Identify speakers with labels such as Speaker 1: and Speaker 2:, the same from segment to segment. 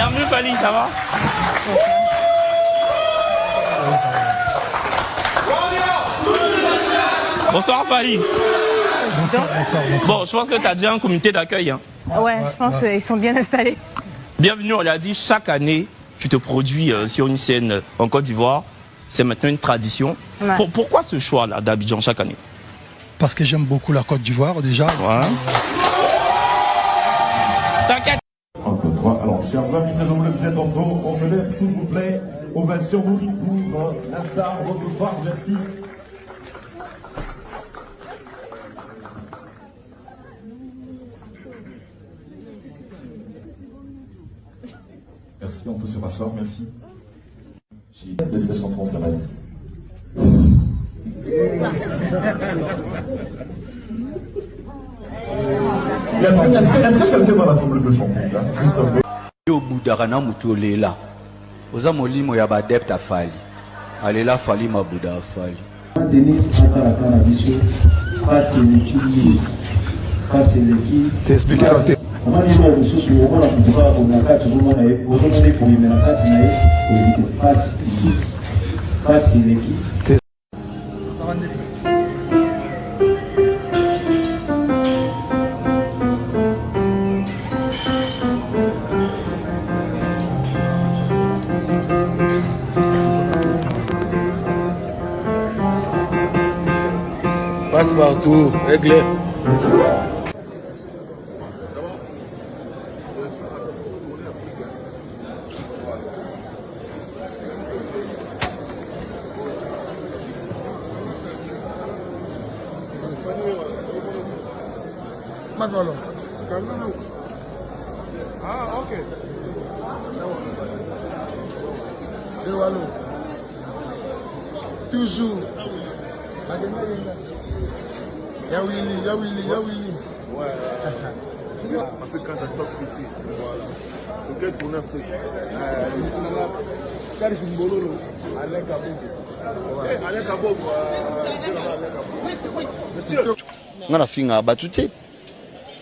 Speaker 1: Bienvenue Fally, ça va? Bonsoir Fally.
Speaker 2: Bonsoir.
Speaker 1: Bon, je pense que tu as déjà un comité d'accueil. Hein.
Speaker 2: Ouais, je pense qu'ils sont bien installés.
Speaker 1: Bienvenue, on l'a dit, chaque année, tu te produis sur une scène en Côte d'Ivoire. C'est maintenant une tradition.
Speaker 2: Ouais.
Speaker 1: Pourquoi ce choix-là d'Abidjan chaque année?
Speaker 3: Parce que j'aime beaucoup la Côte d'Ivoire déjà.
Speaker 1: Ouais. T'inquiète.
Speaker 4: Alors, chers invités, vous êtes en tour, on se lève s'il vous plaît. Ovation pour la star ce soir, merci. Merci, on peut se rasseoir, merci. J'ai laissé la chanson sur la liste. Est-ce que quelqu'un dans l'assemblée peut chanter ça? Juste un peu.
Speaker 5: Au bout d'Arana Moutolela, aux amolimo ya badepte à Fally. Allez là, Fally ma Bouddha à Fally.
Speaker 6: Denis Atalaka na biso, passe l'équipe, passe l'équipe.
Speaker 3: T'expliques à tes.
Speaker 6: On va dire aux sous on va la pouvoir on a quatre jours on a eu, aux autres pour y mettre la carte na pour éviter passe l'équipe, passe l'équipe.
Speaker 7: Passe partout, réglé.
Speaker 8: Magolo. Ah, ok. Toujours. Ya Willy. Ouais. Africa Top City. Voilà. Peut-être pour Afrique. Car je me bolo. Alain Kabongo. Alain Kabongo. Monsieur.
Speaker 5: On a fini à battre.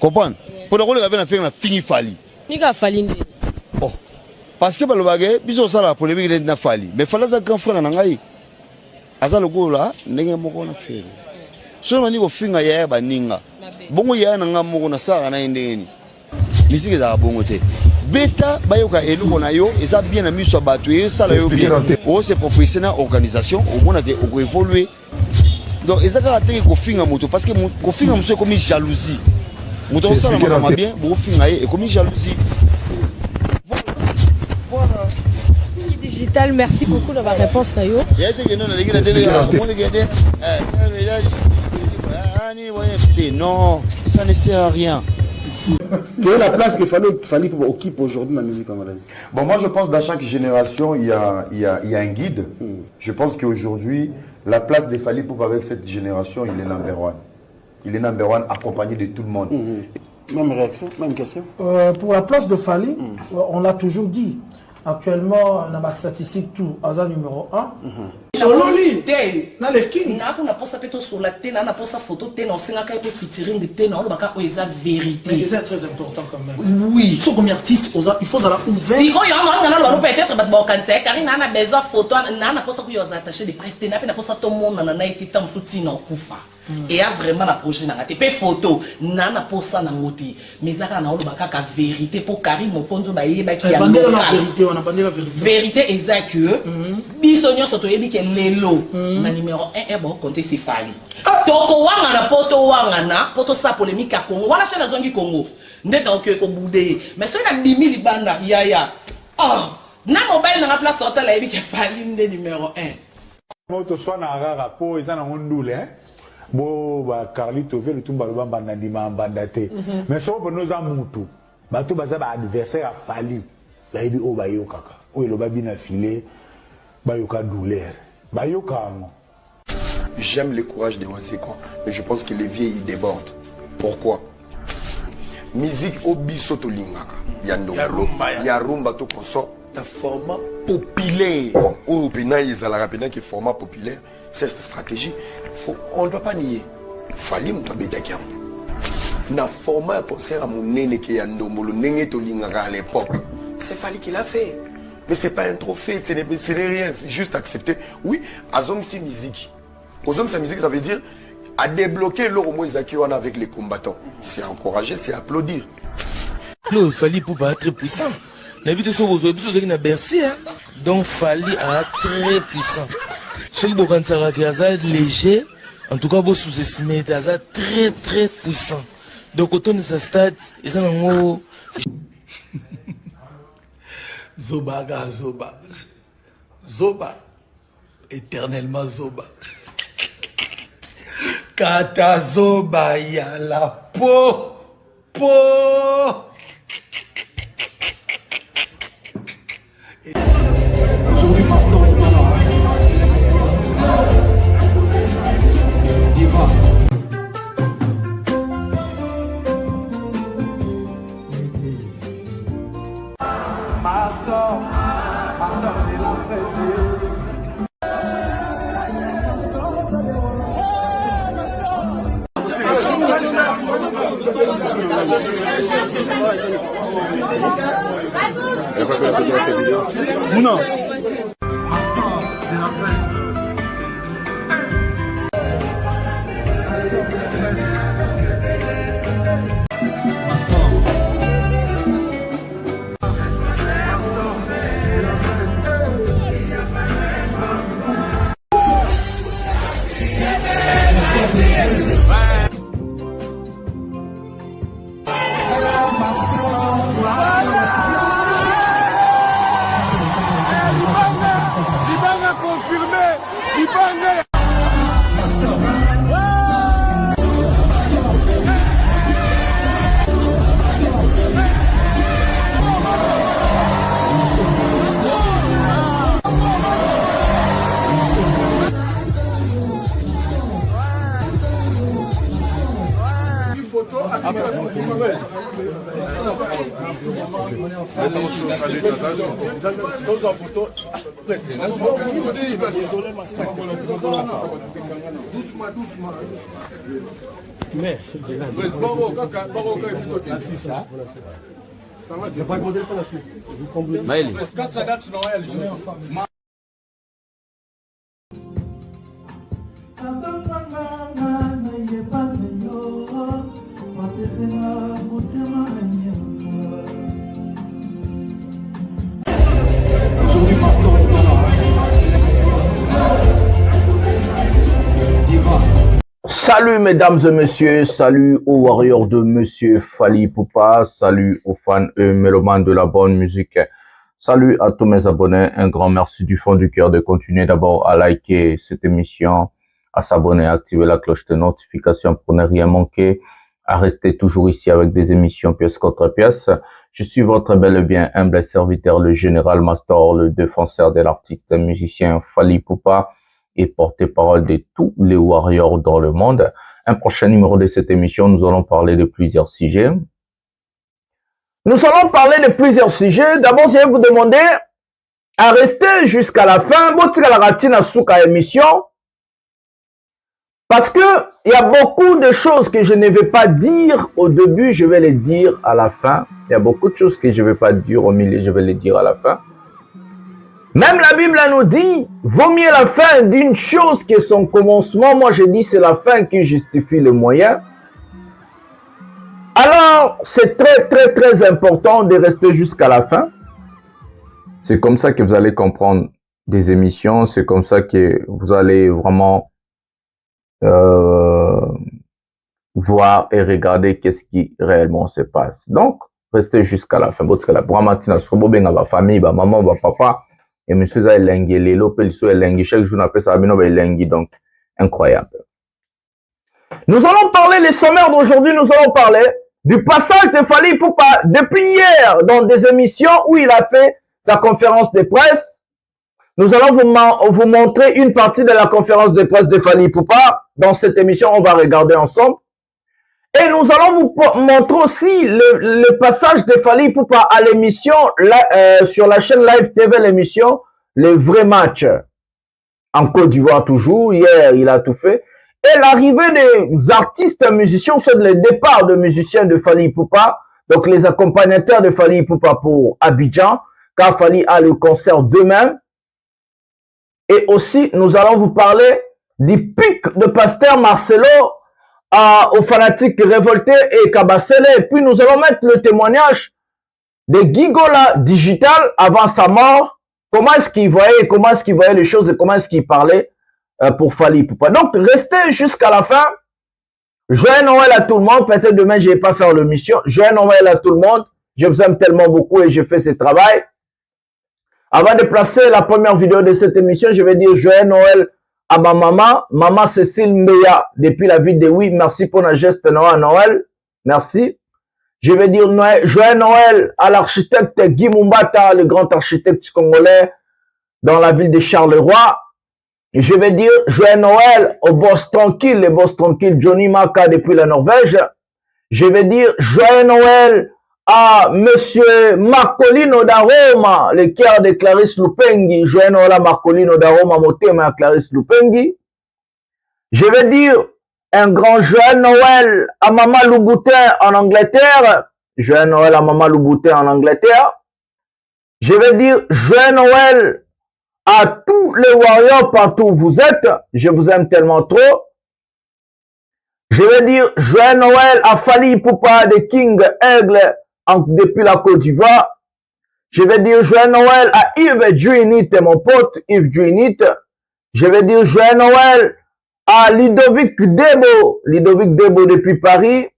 Speaker 5: Comprendre? Pour le rôle de la fin, fini Fally.
Speaker 2: Ni ka Fally.
Speaker 5: Oh. Parce que le bagage, bisous ça la polémique de na Fally. Mais Fally ça grand frère nangai. Asa le go là, n'engue moko na faire. Seulement ni ko finga ya ba ninga. Bongo ya na ngamo na sara na ndeni. Misiki za bongo te. Beta bayoka eluko na yo, eza bien na miso batu e sala yo bien. O c'est professionnel organisation, au moins de o évoluer. Donc eza ka teke ko finga moto parce que ko finga monsieur comme jalousie. Moto sala mama bien, bo finga e comme jalousie. Voilà.
Speaker 2: Digital, merci beaucoup de votre réponse, Nayo.
Speaker 5: Non, ça ne sert à rien.
Speaker 9: Quelle est la place qu'il fallait qu'on occupe aujourd'hui dans la musique congolaise?
Speaker 10: Bon, moi je pense que dans chaque génération, il y a un guide. Je pense qu'aujourd'hui, la place de Fally Ipupa avec cette génération, il est number one. Il est number one accompagné de tout le monde.
Speaker 9: Même réaction, même question.
Speaker 11: Pour la place de Fally, on l'a toujours dit. Actuellement, on a ma statistique tout, Aza numéro 1.
Speaker 8: Sololi, na le king.
Speaker 12: Na kuna posa peto sur la tête, na posa photo tête, on singa kai pe featuring de tête, on baka oza vérité.
Speaker 11: Mais c'est très important quand même.
Speaker 12: Oui.
Speaker 11: Tout comme artiste, il faut ça ouvert.
Speaker 12: Si quand il y a un peut-être bat bon cancer, car il a besoin photo, na posa ku yoza attaché de presse, na pe na posa tout monde na été tam soutien non kufa. Et a vraiment la projet na te pe photo, na posa na ngoti. Mais ça na on baka ka vérité pour Karim Moponzo ba yeba ki ya.
Speaker 11: Vérité, on a bandé la vérité.
Speaker 12: Vérité exact que bisonyo soto yebi ke lelo na numéro 1 et bon compter c'est Fally. Toko wanga na poto sa polémique à Congo. Voilà c'est la zone du Congo. Ndeka ko ko boudé. Mais c'est na 10 000 banda ya. Ah, na mobile na place hôtel yebi ke Fally ndé numéro 1.
Speaker 13: Moto soit na rara po eza na ngondule hein. Bo ba Carlito ve le tumba lo banda ndima bandate. Mais so bo noza mutu. Bato baza ba adversaire à Fally. Ba yebi o ba yo kaka. O lo ba bina filé. Ba yo ka douleur. Ba yo ka ngo.
Speaker 9: J'aime le courage de Wazekwa, mais je pense que les vieux ils débordent. Pourquoi? Musique obi soto lingaka. Ya rumba to konso. Un format populaire. Ou pena izalaka pena qui format populaire. Cette stratégie, on ne va pas nier. Fally mtabeta kiam. Na format concert à mon nene qui a ndomolo nenge to lingaka à l'époque. C'est Fali qui l'a fait. Mais ce n'est pas un trophée, ce n'est rien, c'est juste accepter. Oui, Azom si musique. Azom si musique, ça veut dire à débloquer l'eau au moins avec les combattants. C'est encourager, c'est applaudir.
Speaker 7: Non, Fali Poupa très puissant. N'habitez sur vos épisodes qui n'a Bercy, hein. Donc Fali a très puissant. Ceux qui vont léger, en tout cas, vous sous-estimez, très très puissant. Donc autour de sa stade, ils ont
Speaker 14: Zoba, Zoba. Zoba. Éternellement Zoba. Kata Zoba, ya la peau.
Speaker 3: Aujourd'hui, Master est pas là. Diva.
Speaker 14: Non. Aujourd'hui, Master est pas là. Diva.
Speaker 15: Salut mesdames et messieurs, salut aux warriors de Monsieur Fali Poupa, salut aux fans et mélomanes de la bonne musique. Salut à tous mes abonnés, un grand merci du fond du cœur de continuer d'abord à liker cette émission, à s'abonner, à activer la cloche de notification pour ne rien manquer, à rester toujours ici avec des émissions pièce contre pièce. Je suis votre bel et bien humble serviteur, le général Master, le défenseur de l'artiste et musicien Fali Poupa et porte-parole de tous les warriors dans le monde. Un prochain numéro de cette émission, nous allons parler de plusieurs sujets. Nous allons parler de plusieurs sujets. D'abord, je vais vous demander à rester jusqu'à la fin. Émission. Parce que il y a beaucoup de choses que je ne vais pas dire au début, je vais les dire à la fin. Il y a beaucoup de choses que je ne vais pas dire au milieu, je vais les dire à la fin. Même la Bible nous dit, vaut mieux la fin d'une chose que son commencement. Moi, je dis c'est la fin qui justifie le moyen. Alors, c'est très, très, très important de rester jusqu'à la fin. C'est comme ça que vous allez comprendre des émissions. C'est comme ça que vous allez vraiment voir et regarder qu'est-ce qui réellement se passe. Donc, restez jusqu'à la fin. Parce que la bramatina, ma famille, ma maman, ma papa, et monsieur ça elengi, les lopel so elengi, chaque jour on appelle ça abino elengi, donc incroyable. Nous allons parler, les sommaires d'aujourd'hui, nous allons parler du passage de Fali Poupa depuis hier dans des émissions où il a fait sa conférence de presse. Nous allons vous montrer une partie de la conférence de presse de Fali Poupa. Dans cette émission, on va regarder ensemble. Et nous allons vous montrer aussi le passage de Fali Poupa à l'émission, sur la chaîne Live TV, l'émission, le vrai match. En Côte d'Ivoire toujours, hier il a tout fait. Et l'arrivée des artistes musiciens, c'est le départ de musiciens de Fali Poupa, Donc, les accompagnateurs de Fally Ipupa pour Abidjan, car Fally a le concert demain. Et aussi, nous allons vous parler du pic de Pasteur Marcelo aux fanatiques révoltés et Kabasele. Et puis, nous allons mettre le témoignage de Gigola Digital avant sa mort. Comment est-ce qu'il voyait les choses et comment est-ce qu'il parlait pour Fally Ipupa. Donc, restez jusqu'à la fin. Joyeux Noël à tout le monde. Peut-être demain, je vais pas faire l'émission. Joyeux Noël à tout le monde. Je vous aime tellement beaucoup et je fais ce travail. Avant de placer la première vidéo de cette émission, je vais dire joyeux Noël à ma maman, maman Cécile Mbeya, depuis la ville de Oui. Merci pour la geste Noël. Merci. Je vais dire joyeux Noël à l'architecte Guy Mumbata, le grand architecte congolais dans la ville de Charleroi. Et je vais dire joyeux Noël au boss tranquille, le boss tranquille Johnny Maka depuis la Norvège. Je vais dire joyeux Noël à monsieur Marcolino d'Aroma, le cœur de Clarisse Lupengi. Joyeux Noël à Marcolino d'Aroma, motema à Clarisse Lupengi. Je vais dire un grand joyeux Noël à Maman Louboutin en Angleterre. Joyeux Noël à Maman Louboutin en Angleterre. Je vais dire joyeux Noël à tous les warriors partout où vous êtes. Je vous aime tellement trop. Je vais dire joyeux Noël à Fally Ipupa de King Aigle depuis la Côte d'Ivoire. Je vais dire joyeux Noël à Yves Djuinit, mon pote Yves Djuinit. Je vais dire joyeux Noël à Ludovic Debo depuis Paris.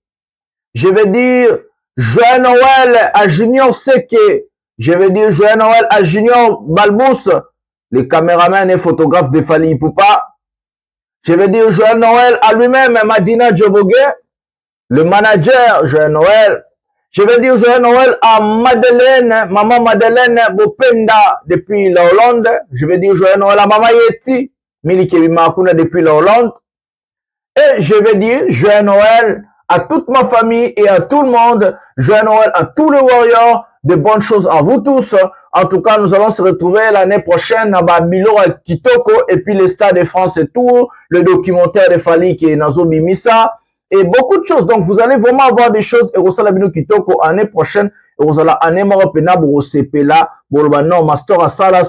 Speaker 15: Je vais dire joyeux Noël à Junior Seke. Je vais dire joyeux Noël à Junior Balmous, le caméraman et photographe de Fally Ipupa. Je vais dire joyeux Noël à lui-même, Madina Djobogue, le manager, joyeux Noël. Je vais dire joyeux Noël à Madeleine, maman Madeleine Bopenda depuis la Hollande. Je vais dire joyeux Noël à maman Yeti, Milikebi Makuna depuis la Hollande. Et je vais dire joyeux Noël à toute ma famille et à tout le monde. Joyeux Noël à tous les warriors. De bonnes choses à vous tous. En tout cas, nous allons se retrouver l'année prochaine à Babilo, à Kitoko, et puis les Stades de France et tout, le documentaire de Fally qui est Nazo Bimisa, et beaucoup de choses. Donc, vous allez vraiment avoir des choses. Et vous allez Kitoko l'année prochaine. Et vous allez année Maropena, Borosepela, Bolbano, Mastora, Sala,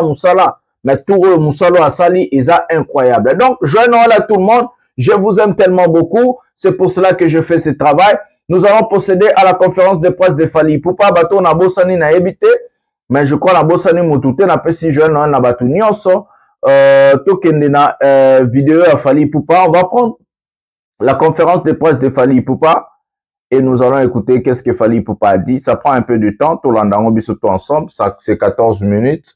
Speaker 15: Moussala. Mais tout le Moussalo à Sali, ils sont incroyables. Donc, joyeux Noël à tout le monde. Je vous aime tellement beaucoup. C'est pour cela que je fais ce travail. Nous allons procéder à la conférence de presse de Fally Ipupa. Bato na bosani na ebité, mais je crois na bosani mutute na pesi joyeux Noël na batu nyonso. Tokende na vidéo à Fally Ipupa. On va prendre la conférence de presse de Fally Ipupa et nous allons écouter qu'est-ce que Fally Ipupa a dit. Ça prend un peu de temps. Tolanda on bisoto ensemble. Ça c'est 14 minutes.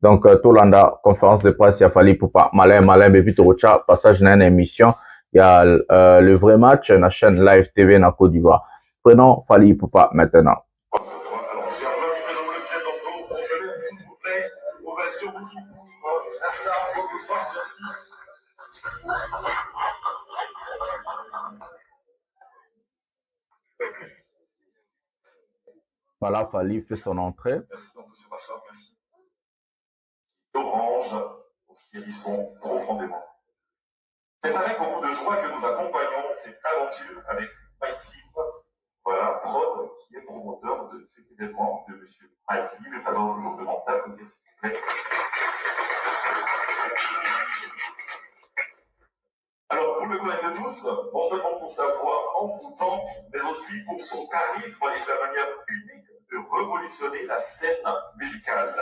Speaker 15: Donc Tolanda conférence de presse à Fally Ipupa. Malin bebi torocha passage na une émission. Il y a le vrai match, la chaîne Live TV na Côte d'Ivoire. Prenons Fally Ipupa maintenant. Voilà, Fally fait son entrée.
Speaker 4: Merci. Orange, qui hérissons profondément. C'est avec beaucoup de joie que nous accompagnons cette aventure avec Mighty, voilà, Prod, qui est promoteur de cet événement de M. Mike. Il est alors toujours demandé à vous dire s'il vous plaît. Alors, vous le connaissez tous, non seulement pour sa voix envoûtante, mais aussi pour son charisme et sa manière unique de révolutionner la scène musicale.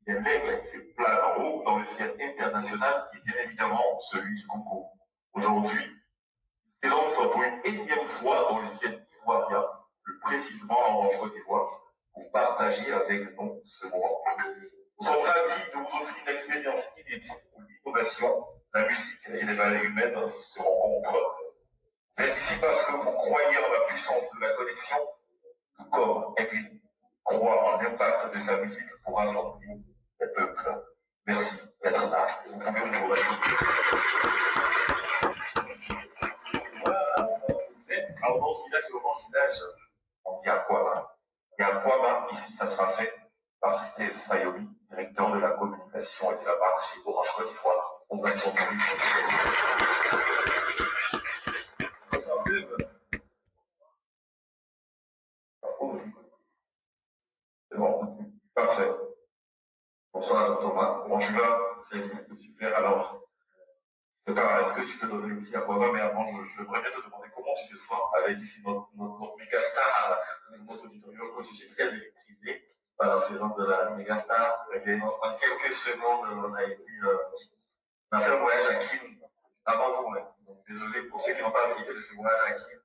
Speaker 4: Il est l'aigle qui plane en haut dans le ciel international et bien évidemment celui du Congo. Aujourd'hui, il s'élance pour une énième fois dans le ciel ivoirien, plus précisément en Côte d'Ivoire, pour partager avec nous ce moment. Nous sommes ravis de vous offrir une expérience inédite où l'innovation, la musique et les valeurs humaines se rencontrent. Vous êtes ici parce que vous croyez en la puissance de la connexion, tout comme Edwin croit en l'impact de sa musique pour rassembler le peuple. Merci d'être là. Vous pouvez vous rajouter. Vous êtes à Orange Village, on dit Aquama. Et Aquama, ici, ça sera fait par Steve Fayomi, directeur de la communication et de la marque chez Orange Côte d'Ivoire. On va sur Bonsoir Thomas, comment tu vas? Super, alors. Est-ce que tu peux donner aussi à quoi? Mais avant, je voudrais bien te demander comment tu te sens avec ici notre méga star, notre auditorium, quand tu es très électrisé par la présence de la méga star. En quelques secondes, on a fait un voyage à Kim avant vous. Hein. Donc, désolé pour ceux qui n'ont pas habilité de ce voyage à Kim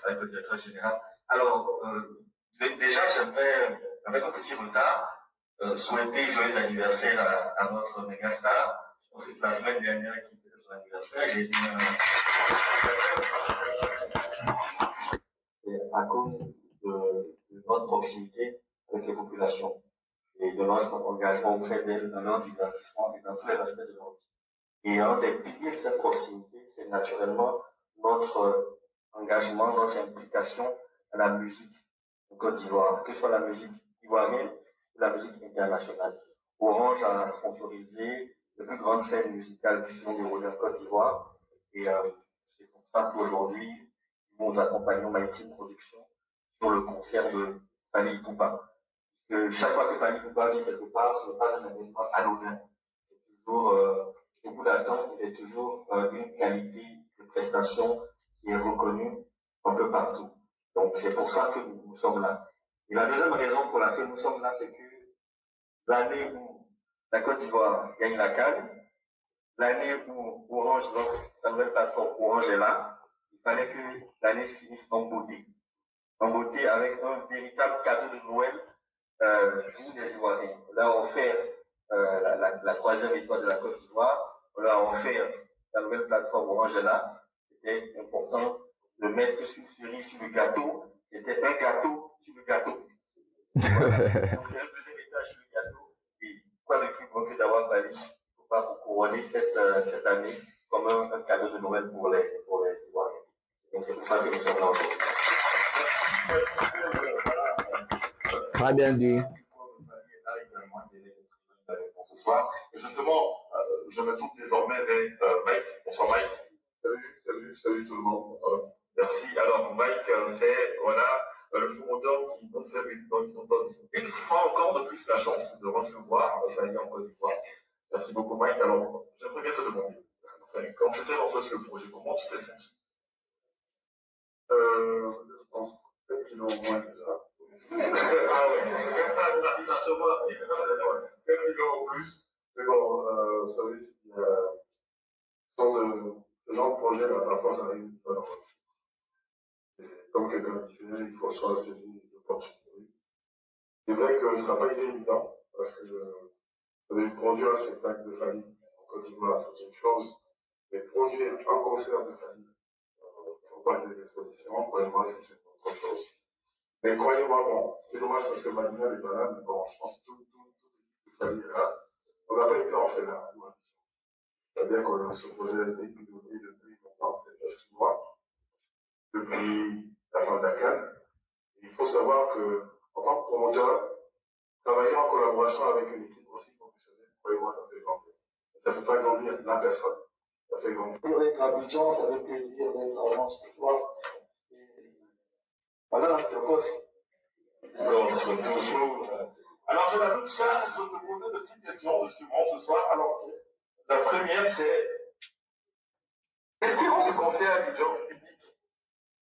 Speaker 4: avec le directeur général. Alors, déjà, j'aimerais, avec un petit retard, souhaiter joyeux anniversaire à notre méga star. C'est la semaine dernière qui était son anniversaire. J'ai dit à cause de notre proximité avec les populations et de notre engagement auprès d'elles dans leur divertissement et dans tous les aspects de leur vie. Et un des piliers de cette proximité, c'est naturellement notre engagement, notre implication à la musique au Côte d'Ivoire, que ce soit la musique ivoirienne ou la musique internationale. Orange a sponsorisé les plus grandes scènes musicales qui sont déroulées en Côte d'Ivoire. Et c'est pour ça qu'aujourd'hui, nous accompagnons Mighty Production sur le concert de Fally Ipupa. Chaque fois que Fally Ipupa vient quelque part, ce n'est pas un événement anodin. C'est toujours beaucoup d'attentes, c'est toujours une qualité de prestation qui est reconnue un peu partout. Donc c'est pour ça que nous sommes là. Et la deuxième raison pour laquelle nous sommes là, c'est que l'année où la Côte d'Ivoire gagne la CAN, l'année où Orange lance sa nouvelle plateforme Orange est là, il fallait que l'année se finisse en beauté. En beauté avec un véritable cadeau de Noël digne des Ivoiriens. On leur a offert la troisième étoile de la Côte d'Ivoire, on leur a offert la nouvelle plateforme Orange est là. C'était important de mettre plus qu'une cerise sur le gâteau, c'était un gâteau sur le gâteau. Donc c'est un deuxième étage sur le gâteau. Et quoi de plus bon que d'avoir Fally Ipupa pour couronner cette année comme un cadeau de Noël pour les Ivoiriens. Donc c'est pour ça que nous sommes là aujourd'hui. Merci.
Speaker 15: Très bien dit.
Speaker 4: Ce soir. Et justement, je me tourne désormais vers Mike. Bonsoir Mike. Salut tout le monde. Merci. Alors Mike, c'est le promoteur qui nous fait une fois encore de plus la chance de recevoir Fally en Côte d'Ivoire. Merci beaucoup Mike. Alors, j'aimerais bien te demander, quand tu t'es lancé sur le projet, comment tu t'es senti? Je pense 7 kilos au moins déjà. Ah ouais, ça se voit. 4 kilos en plus. Mais bon, vous savez, ce genre de projet-là, parfois ça arrive. Et comme quelqu'un disait, il faut soit saisir l'opportunité. C'est vrai que ça n'a pas été évident, parce que produire un spectacle de Fally en Côte d'Ivoire, c'est une chose, mais produire un concert de Fally, au parc des expositions, croyez-moi, c'est une autre chose. Mais croyez-moi, bon, c'est dommage parce que Madina n'est pas là, mais bon, je pense que tout Fally est là. On n'a pas été orphelin, nous, à c'est-à-dire qu'on se posait été piloté depuis longtemps, peut-être 6 mois, depuis la fin de la CAN. Il faut savoir que, en tant que promoteur, travailler en collaboration avec une équipe aussi professionnelle, croyez-moi, ça fait grandir. Ça ne fait pas grandir la personne, ça fait grandir. Pour être à Abidjan, ça fait plaisir d'être à Orange ce soir. Voilà, te bosse. Alors, c'est toujours. Alors, je m'ajoute ça, je vais te poser de petites questions justement ce soir. Alors, la première, c'est est-ce qu'ils vont se concert à Abidjan unique?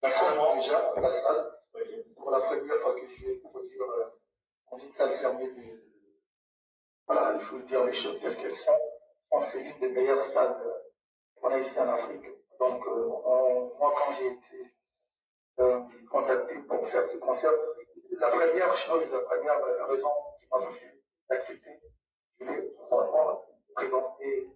Speaker 4: Personnellement, déjà, à la salle, pour la première fois que je vais produire dans une salle fermée voilà, il faut dire les choses telles qu'elles sont. C'est l'une des meilleures salles qu'on a ici en Afrique. Donc, moi, quand j'ai été contacté pour faire ce concert, la première chose, la première raison qui m'a poussé d'accepter, je voulais vraiment présenter.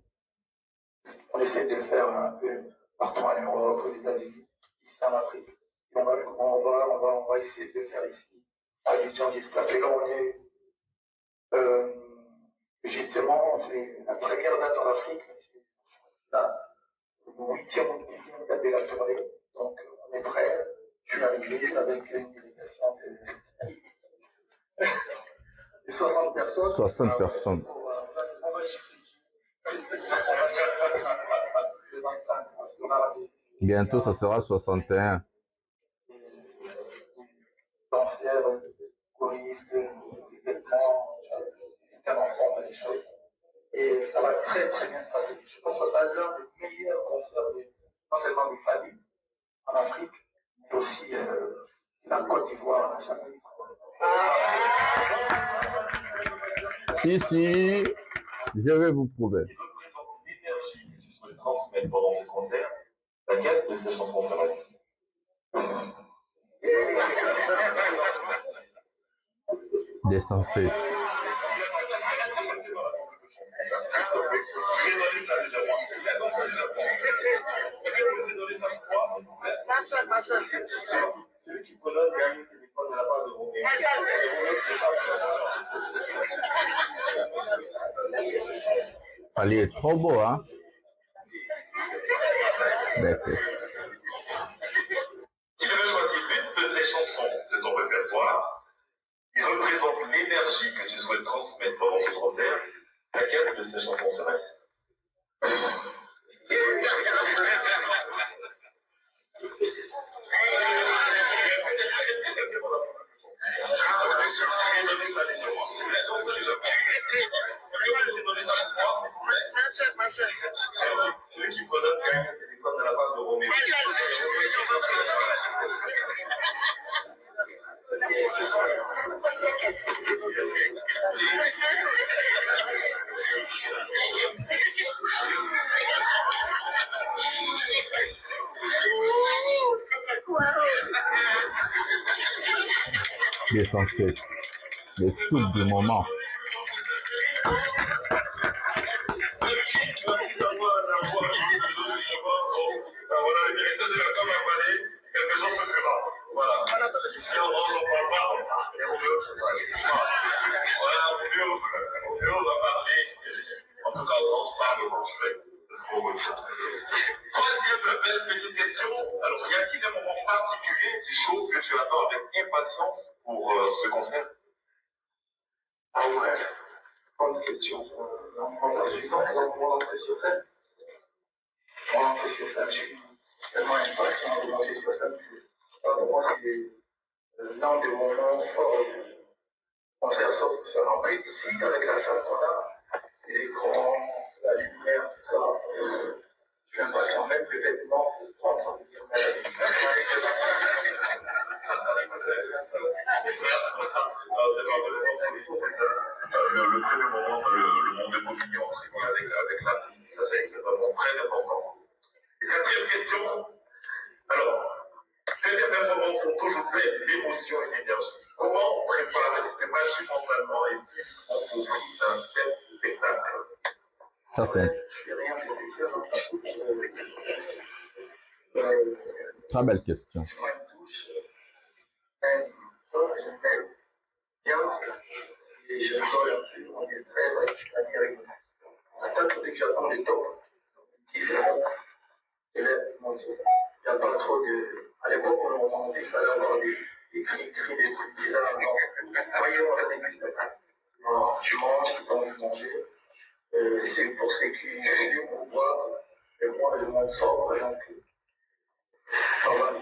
Speaker 4: On essaie de le faire un peu partout en Europe, aux États-Unis, ici en Afrique. Et on va essayer de le faire ici, à Abidjan, j'espère que là on est justement, c'est la première date en Afrique, c'est la 8e ou 10e date de la tournée. Donc on est prêt. Je suis arrivé avec une délégation de 60 personnes.
Speaker 15: 60 personnes.
Speaker 4: On va shifter.
Speaker 15: Bientôt, ça sera 61.
Speaker 4: Danseurs, choristes, vêtements,
Speaker 6: un ensemble des choses. Et ça va très très bien passer. Je pense que c'est l'un des meilleurs concerts, non seulement des familles en Afrique, mais aussi la Côte d'Ivoire, la Jamaïque.
Speaker 15: Si, je vais vous prouver.
Speaker 4: L'énergie que tu souhaites transmettre pendant ce concert, laquelle de ces chansons serait
Speaker 15: Descends 7.
Speaker 4: Celui qui peut donner un téléphone de la part de Roméo.
Speaker 15: Fali est trop beau, hein? Bêtes.
Speaker 4: Tu devais choisir une de tes chansons de ton répertoire qui représente l'énergie que tu souhaites transmettre pendant ce concert. Laquelle de ces chansons serait-ce? Celui qui peut donner un téléphone de la part de Roméo.
Speaker 15: Descends 7. Le tube du moment.
Speaker 4: Voilà, le directeur de la com a parlé, quelque chose se fera. Voilà. Si on n'en parle pas, on va parler. En tout cas, on parle au fait de ce qu'on retient. Troisième belle petite question. Alors, y a-t-il un moment particulier du show que tu attends avec impatience pour ce concert?
Speaker 6: Ah ouais, bonne question. J'ai donc mon entrée sur scène. Mon entrée sur scène, je suis tellement impatient de monter sur scène. Pour moi, c'est l'un des moments forts du concert, sauf que ça remplit ici avec la salle qu'on a, les écrans, la lumière, tout ça. Je suis impatient, même les vêtements sont en train de dire
Speaker 4: Le premier moment, c'est le moment de communion avec l'artiste. Ça, c'est vraiment très important. Et quatrième question. Alors, que tes performances sont toujours pleines d'émotions et d'énergie. Comment préparer mentalement et physiquement pour vivre un tel spectacle?
Speaker 15: Ça, c'est
Speaker 6: je fais rien de spécial.
Speaker 15: très belle question.
Speaker 6: Je prends une douche, je m'aime bien et je rigole un peu, on déstresse avec la tête dès que j'attends les top. 10 secondes, je lève mon souffle. Il n'y a pas trop de. À l'époque, on remontait, il fallait avoir des cris, des trucs bizarres. Non, voyez-moi, ça n'existe pas. Non, tu manges, tu as envie de manger. C'est pour ceux qui fument ou boivent. Et moi, le monde sort, donc.
Speaker 4: Voilà.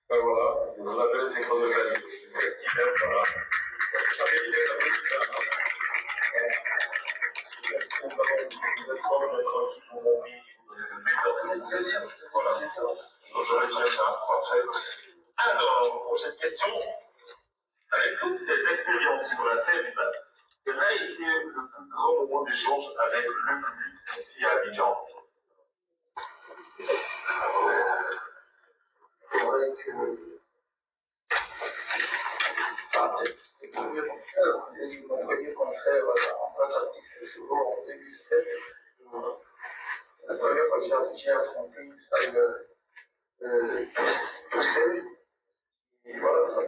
Speaker 4: Ben voilà, je vous rappelle ces chronophonies. Qu'est-ce qu'il aime, voilà. J'avais dit d'être un peu bizarre. Vous êtes sans être qui pour mon vie, voilà. Donc je retiens ça après. Alors, prochaine question. Avec toutes tes expériences sur la scène, quel a été le plus grand moment d'échange avec le public ici à Abidjan?
Speaker 6: C'est vrai que mon premier concert en tant qu'artiste solo en 2007, la première fois que j'ai affronté une salle tout seul, et voilà, ça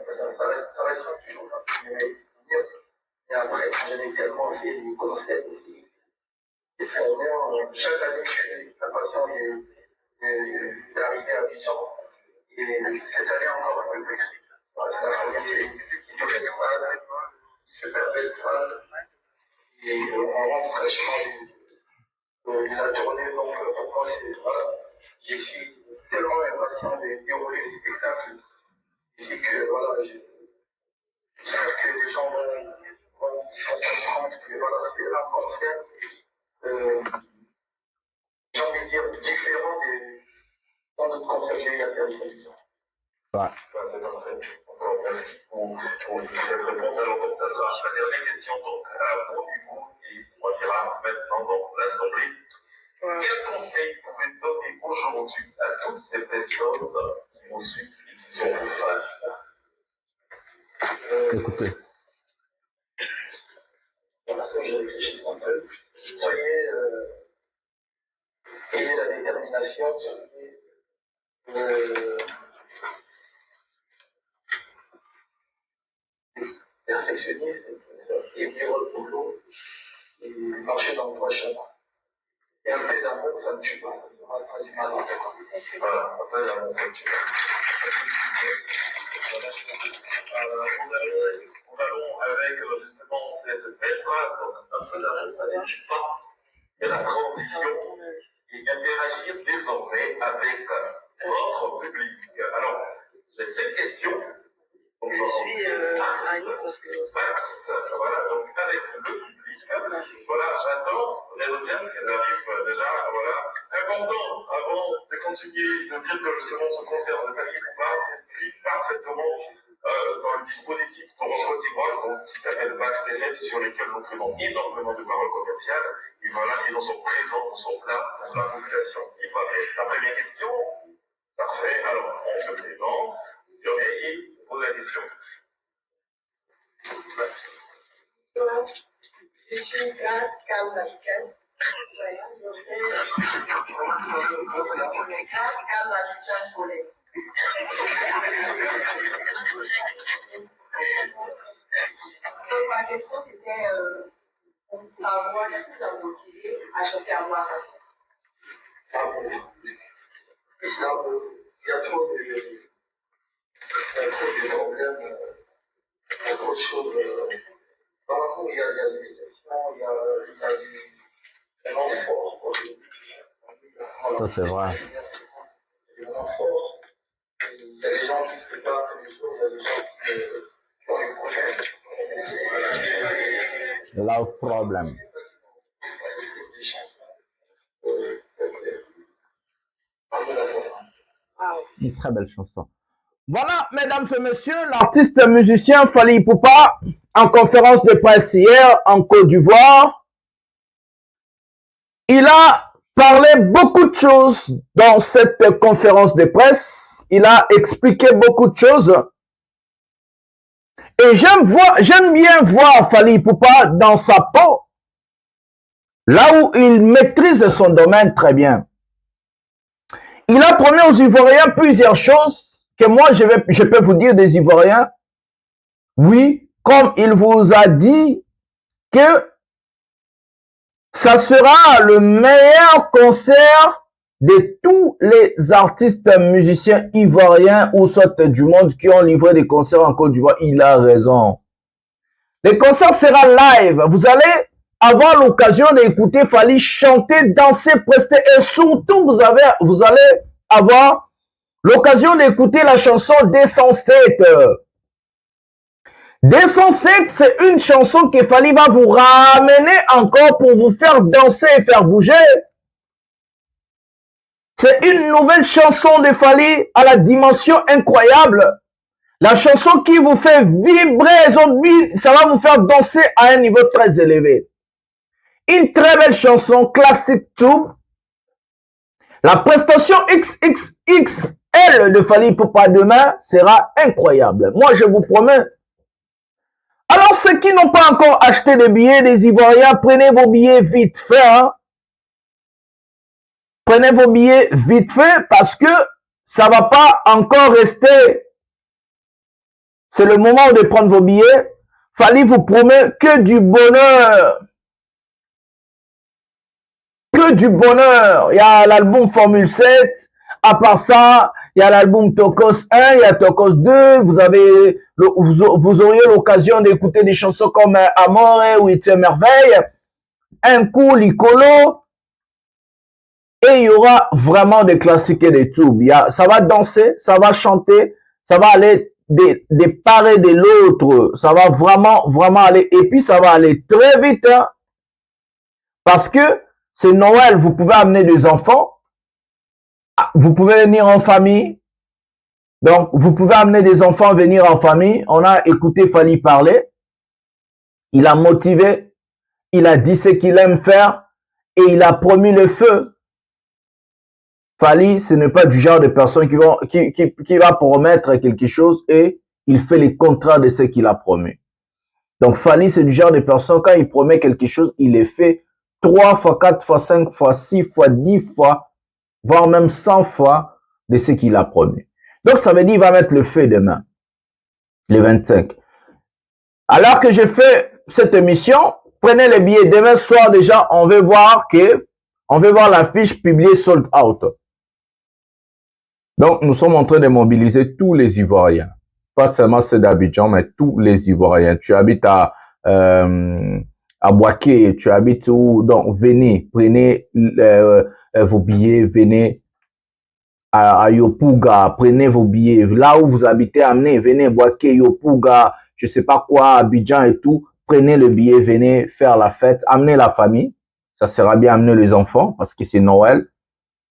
Speaker 6: reste toujours un petit. Et après, j'en ai tellement fait des concerts aussi. Et vraiment, chaque année, je suis impatient d'arriver à Abidjan. Et cette année encore un peu plus. Parce que la première, c'est une belle salle, une super belle salle. Et on rentre fraîchement de la tournée. Donc pour moi, voilà, je suis tellement impatient de dérouler les spectacles. Je sais que voilà, j'espère que les gens vont faut comprendre que voilà, c'est un concert, j'ai envie de dire, différent dans notre concert qu'il y a eu à télévision.
Speaker 15: Ouais.
Speaker 4: C'est parfait. Encore merci pour cette réponse. Alors, comme ça sera la dernière question, donc, à mon niveau, et on ira maintenant dans l'Assemblée. Quel conseil pouvez-vous donner aujourd'hui à toutes ces personnes qui vous suivent et qui sont vos fans?
Speaker 15: Écoutez.
Speaker 6: Voilà, faut que je réfléchisse un peu. Ayez la détermination, perfectionniste, et dur au boulot, et marcher dans le droit chemin. Et un peu d'amour, ça ne tue pas, ça ne fera pas du mal. Voilà, un peu d'amour, ça ne tue pas. Nous allons avec justement cette belle phrase, un peu d'amour, ça ne tue pas. Et la transition et interagir désormais avec votre public. Alors, j'ai cette question. Donc, je suis Fax, voilà, donc avec le public, voilà, j'attends, regardez bien ce qu'elle arrive déjà, voilà, important, avant de continuer, de dire que justement ce concert de Fally Poupa s'inscrit parfaitement dans le dispositif qu'on reçoit donc qui s'appelle Backstage, sur lesquels nous prenons énormément de paroles commerciales, et voilà, et nous sommes présents, nous sommes là pour la population. Et voilà, la première question, parfait, alors on se présente, et pose la question.
Speaker 16: Je suis Grace Kamalikas. Voilà, Grace Kamalikas Colette. Donc ma question c'était pour savoir qu'est-ce qui t'a motivé à chanter à moi ça.
Speaker 6: Il y a trop de problèmes, il y a trop de choses. Dans l'amour, il y a des déceptions, il y a des moments forts.
Speaker 15: Ça, c'est vrai.
Speaker 6: Il y a des moments forts. Il y a des gens qui se battent tous les jours, il y a des gens qui ont des problèmes.
Speaker 15: Love problem. Une très belle chanson. Voilà, mesdames et messieurs, l'artiste musicien Fally Poupa en conférence de presse hier en Côte d'Ivoire. Il a parlé beaucoup de choses dans cette conférence de presse. Il a expliqué beaucoup de choses. Et j'aime bien voir Fally Poupa dans sa peau, là où il maîtrise son domaine très bien. Il a promis aux Ivoiriens plusieurs choses que moi, je peux vous dire des Ivoiriens. Oui, comme il vous a dit que ça sera le meilleur concert de tous les artistes musiciens ivoiriens ou soit du monde qui ont livré des concerts en Côte d'Ivoire. Il a raison. Le concert sera live. Vous allez avoir l'occasion d'écouter Fally chanter, danser, prester et surtout vous allez avoir l'occasion d'écouter la chanson D107. D107, c'est une chanson que Fally va vous ramener encore pour vous faire danser et faire bouger. C'est une nouvelle chanson de Fally à la dimension incroyable. La chanson qui vous fait vibrer, ça va vous faire danser à un niveau très élevé. Une très belle chanson, classique tout. La prestation XXXL de Fally Poupa demain sera incroyable. Moi, je vous promets. Alors, ceux qui n'ont pas encore acheté des billets des Ivoiriens, prenez vos billets vite fait. Hein. Prenez vos billets vite fait parce que ça va pas encore rester. C'est le moment de prendre vos billets. Fally vous promet que du bonheur. Que du bonheur. Il y a l'album Formule 7. À part ça, il y a l'album Tokos 1, il y a Tokos 2. Vous auriez l'occasion d'écouter des chansons comme Amore ou It's a Merveille. Un coup, Licolo. Et il y aura vraiment des classiques et des tubes. Ça va danser, ça va chanter, ça va aller des parts et de l'autre. Ça va vraiment aller. Et puis, ça va aller très vite. Hein, parce que c'est Noël, vous pouvez amener des enfants. Vous pouvez venir en famille. Donc, vous pouvez amener des enfants venir en famille. On a écouté Fally parler. Il a motivé. Il a dit ce qu'il aime faire. Et il a promis le feu. Fally, ce n'est pas du genre de personne qui va promettre quelque chose et il fait les contrats de ce qu'il a promis. Donc, Fally, c'est du genre de personne, quand il promet quelque chose, il le fait 3 fois, 4 fois, 5 fois, 6 fois, 10 fois, voire même 100 fois de ce qu'il a promis. Donc, ça veut dire qu'il va mettre le feu demain, le 25. Alors que je fais cette émission, prenez les billets. Demain soir, déjà, on veut voir l'affiche publiée sold out. Donc, nous sommes en train de mobiliser tous les Ivoiriens. Pas seulement ceux d'Abidjan, mais tous les Ivoiriens. Tu habites à Boaké, tu habites où? Donc, venez, prenez vos billets, venez à Yopouga, prenez vos billets. Là où vous habitez, amenez, venez, Boaké, Yopouga, je sais pas quoi, Abidjan et tout. Prenez le billet, venez faire la fête, amenez la famille. Ça sera bien, amener les enfants, parce que c'est Noël.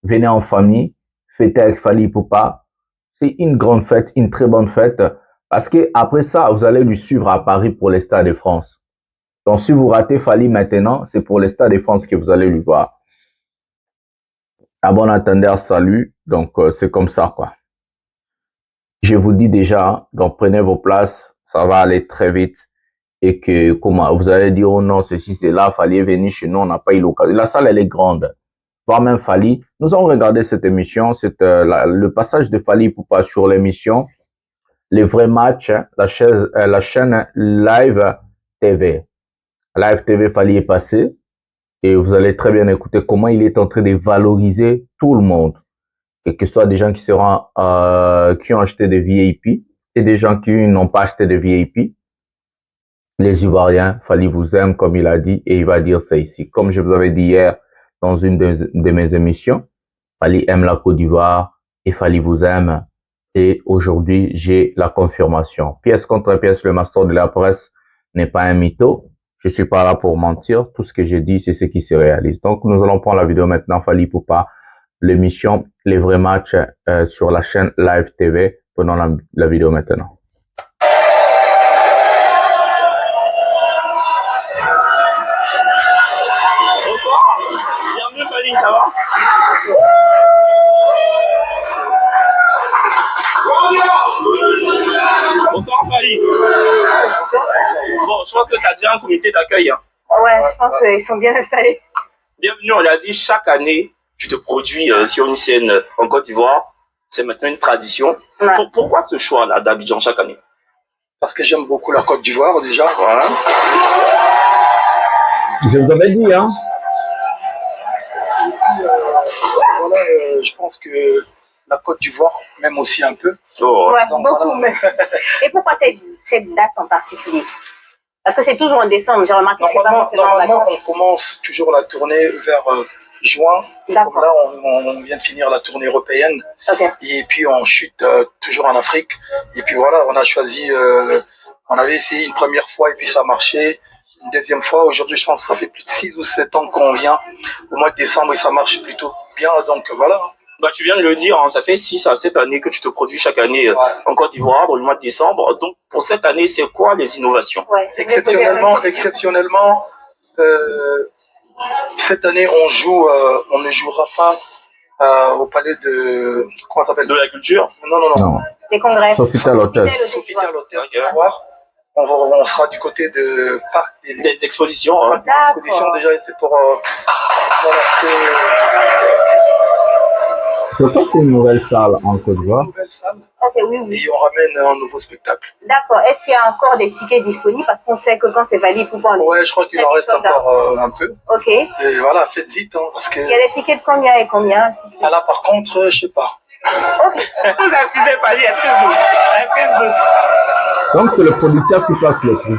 Speaker 15: Venez en famille. Fêter avec Fally Ipupa. C'est une grande fête, une très bonne fête. Parce que après ça, vous allez lui suivre à Paris pour les Stades de France. Donc, si vous ratez Fally maintenant, c'est pour les Stades de France que vous allez lui voir. À bon entendeur, salut. Donc, c'est comme ça, quoi. Je vous dis déjà, donc prenez vos places. Ça va aller très vite. Et que, comment, vous allez dire, oh non, ceci, c'est là, Fally est venu chez nous, on n'a pas eu l'occasion. La salle, elle est grande. Voire même Fally. Nous avons regardé cette émission, c'est le passage de Fally Ipupa sur l'émission, les vrais matchs, hein, la chaîne Live TV. Live TV, Fally est passé et vous allez très bien écouter comment il est en train de valoriser tout le monde. Que ce soit des gens qui ont acheté des VIP et des gens qui n'ont pas acheté de VIP. Les Ivoiriens, Fally vous aime, comme il a dit, et il va dire ça ici. Comme je vous avais dit hier, dans une de mes émissions, Fally aime la Côte d'Ivoire et Fally vous aime. Et aujourd'hui, j'ai la confirmation. Pièce contre pièce, le master de la presse n'est pas un mytho. Je suis pas là pour mentir. Tout ce que j'ai dit, c'est ce qui se réalise. Donc, nous allons prendre la vidéo maintenant. Fally Ipupa, l'émission, les vrais matchs sur la chaîne Live TV. Prenons la vidéo maintenant.
Speaker 1: Ça va? Bonsoir Fally. Bon, je pense que tu as déjà un comité d'accueil. Hein.
Speaker 2: Ouais, je pense qu'ils sont bien installés.
Speaker 1: Bienvenue, on l'a dit, chaque année, tu te produis sur une scène en Côte d'Ivoire. C'est maintenant une tradition. Ouais. Pourquoi ce choix-là d'Abidjan chaque année?
Speaker 6: Parce que j'aime beaucoup la Côte d'Ivoire déjà.
Speaker 1: Voilà.
Speaker 15: Je vous avais dit, hein.
Speaker 6: Voilà, je pense que la Côte d'Ivoire m'aime aussi un peu.
Speaker 1: Oh.
Speaker 2: Ouais, donc, beaucoup. Voilà. Et pourquoi cette date en particulier? Parce que c'est toujours en décembre, j'ai remarqué que c'est pas forcément en
Speaker 6: Normalement,
Speaker 2: vacances.
Speaker 6: on commence toujours la tournée vers juin. Comme là, on vient de finir la tournée européenne.
Speaker 2: Okay.
Speaker 6: Et puis, on chute toujours en Afrique. Et puis voilà, on a choisi, on avait essayé une première fois et puis ça a marché. Une deuxième fois, aujourd'hui, je pense que ça fait plus de 6 ou 7 ans qu'on vient au mois de décembre et ça marche plutôt bien. Donc voilà.
Speaker 1: Bah, tu viens de le dire, hein, ça fait 6 à 7 années que tu te produis chaque année en Côte d'Ivoire, dans le mois de décembre. Donc, pour cette année, c'est quoi les innovations?
Speaker 6: Exceptionnellement, cette année, on ne jouera pas au palais de... Comment ça s'appelle?
Speaker 1: De la culture?
Speaker 6: Non.
Speaker 2: Des congrès.
Speaker 15: Sofitel Hotel.
Speaker 6: Sofitel Hotel. On sera du côté de parc
Speaker 1: des expositions.
Speaker 6: Hein. Des expositions déjà, et c'est pour...
Speaker 15: Je pense que c'est une nouvelle salle en Côte d'Ivoire.
Speaker 6: Une nouvelle salle.
Speaker 2: Okay, oui.
Speaker 6: Et on ramène un nouveau spectacle.
Speaker 2: D'accord. Est-ce qu'il y a encore des tickets disponibles? Parce qu'on sait que quand c'est Fally Ipupa,
Speaker 6: ouais, je crois qu'il en reste encore un peu.
Speaker 2: Ok.
Speaker 6: Et voilà, faites vite. Hein, parce que...
Speaker 2: Il y a des tickets de combien et combien?
Speaker 6: Ah là, par contre, je sais pas.
Speaker 2: Ok.
Speaker 1: Vous excusez Fally, excuse-nous.
Speaker 15: Donc, c'est le producteur qui passe le prix.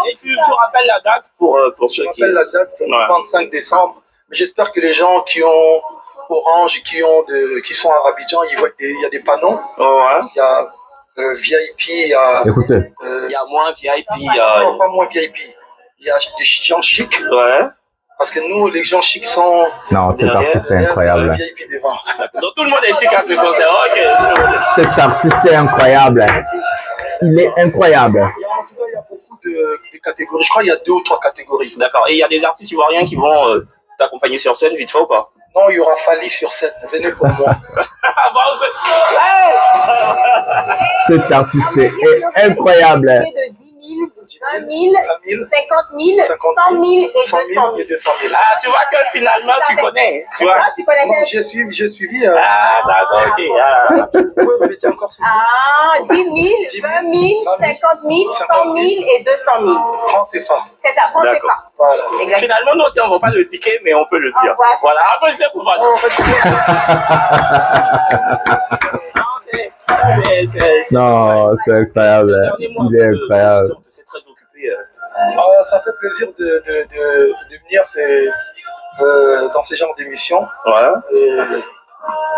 Speaker 1: Et tu rappelles la date pour ceux qui...
Speaker 6: Je rappelle la date, 25 décembre. Mais j'espère que les gens qui ont Orange, qui sont à Abidjan, ils voient il y a des panneaux.
Speaker 1: Oh, ouais.
Speaker 6: Il y a Le VIP, il y a...
Speaker 15: Écoutez.
Speaker 1: Il y a moins VIP.
Speaker 6: Non, pas moins VIP. Il y a des gens chics.
Speaker 1: Ouais.
Speaker 6: Parce que nous, les gens chics sont...
Speaker 15: Non, cet artiste est incroyable.
Speaker 6: VIP devant.
Speaker 1: Donc tout le monde est chic à ce concert. Ok.
Speaker 15: Cet artiste est incroyable. Il est incroyable.
Speaker 6: En tout cas, il y a beaucoup de catégories. Je crois qu'il y a 2 ou 3 catégories.
Speaker 1: D'accord. Et il y a des artistes ivoiriens qui vont t'accompagner sur scène vite fait ou pas?
Speaker 6: Non, il y aura Fali sur scène. Venez pour moi.
Speaker 15: Cet artiste est incroyable.
Speaker 2: De 10 000, 20 000, 50 000, 100 000 et 200 000.
Speaker 1: Ah, tu vois que finalement tu connais. Tu vois?
Speaker 2: Tu connaissais?
Speaker 6: J'ai suivi.
Speaker 1: Ah, d'accord, ok.
Speaker 6: Vous pouvez répéter encore ça.
Speaker 2: Ah, 10 000, 20 000, 50 000, 100 000 et 200 000.
Speaker 6: France CFA.
Speaker 2: C'est ça, France CFA.
Speaker 6: Voilà.
Speaker 1: Finalement, nous aussi, on ne vend pas le ticket, mais on peut le dire. Voilà, après, c'est pour moi.
Speaker 15: Non, c'est incroyable. Il est incroyable.
Speaker 1: C'est très occupé.
Speaker 6: Ça fait plaisir de venir dans ce genre d'émission.
Speaker 1: Ouais.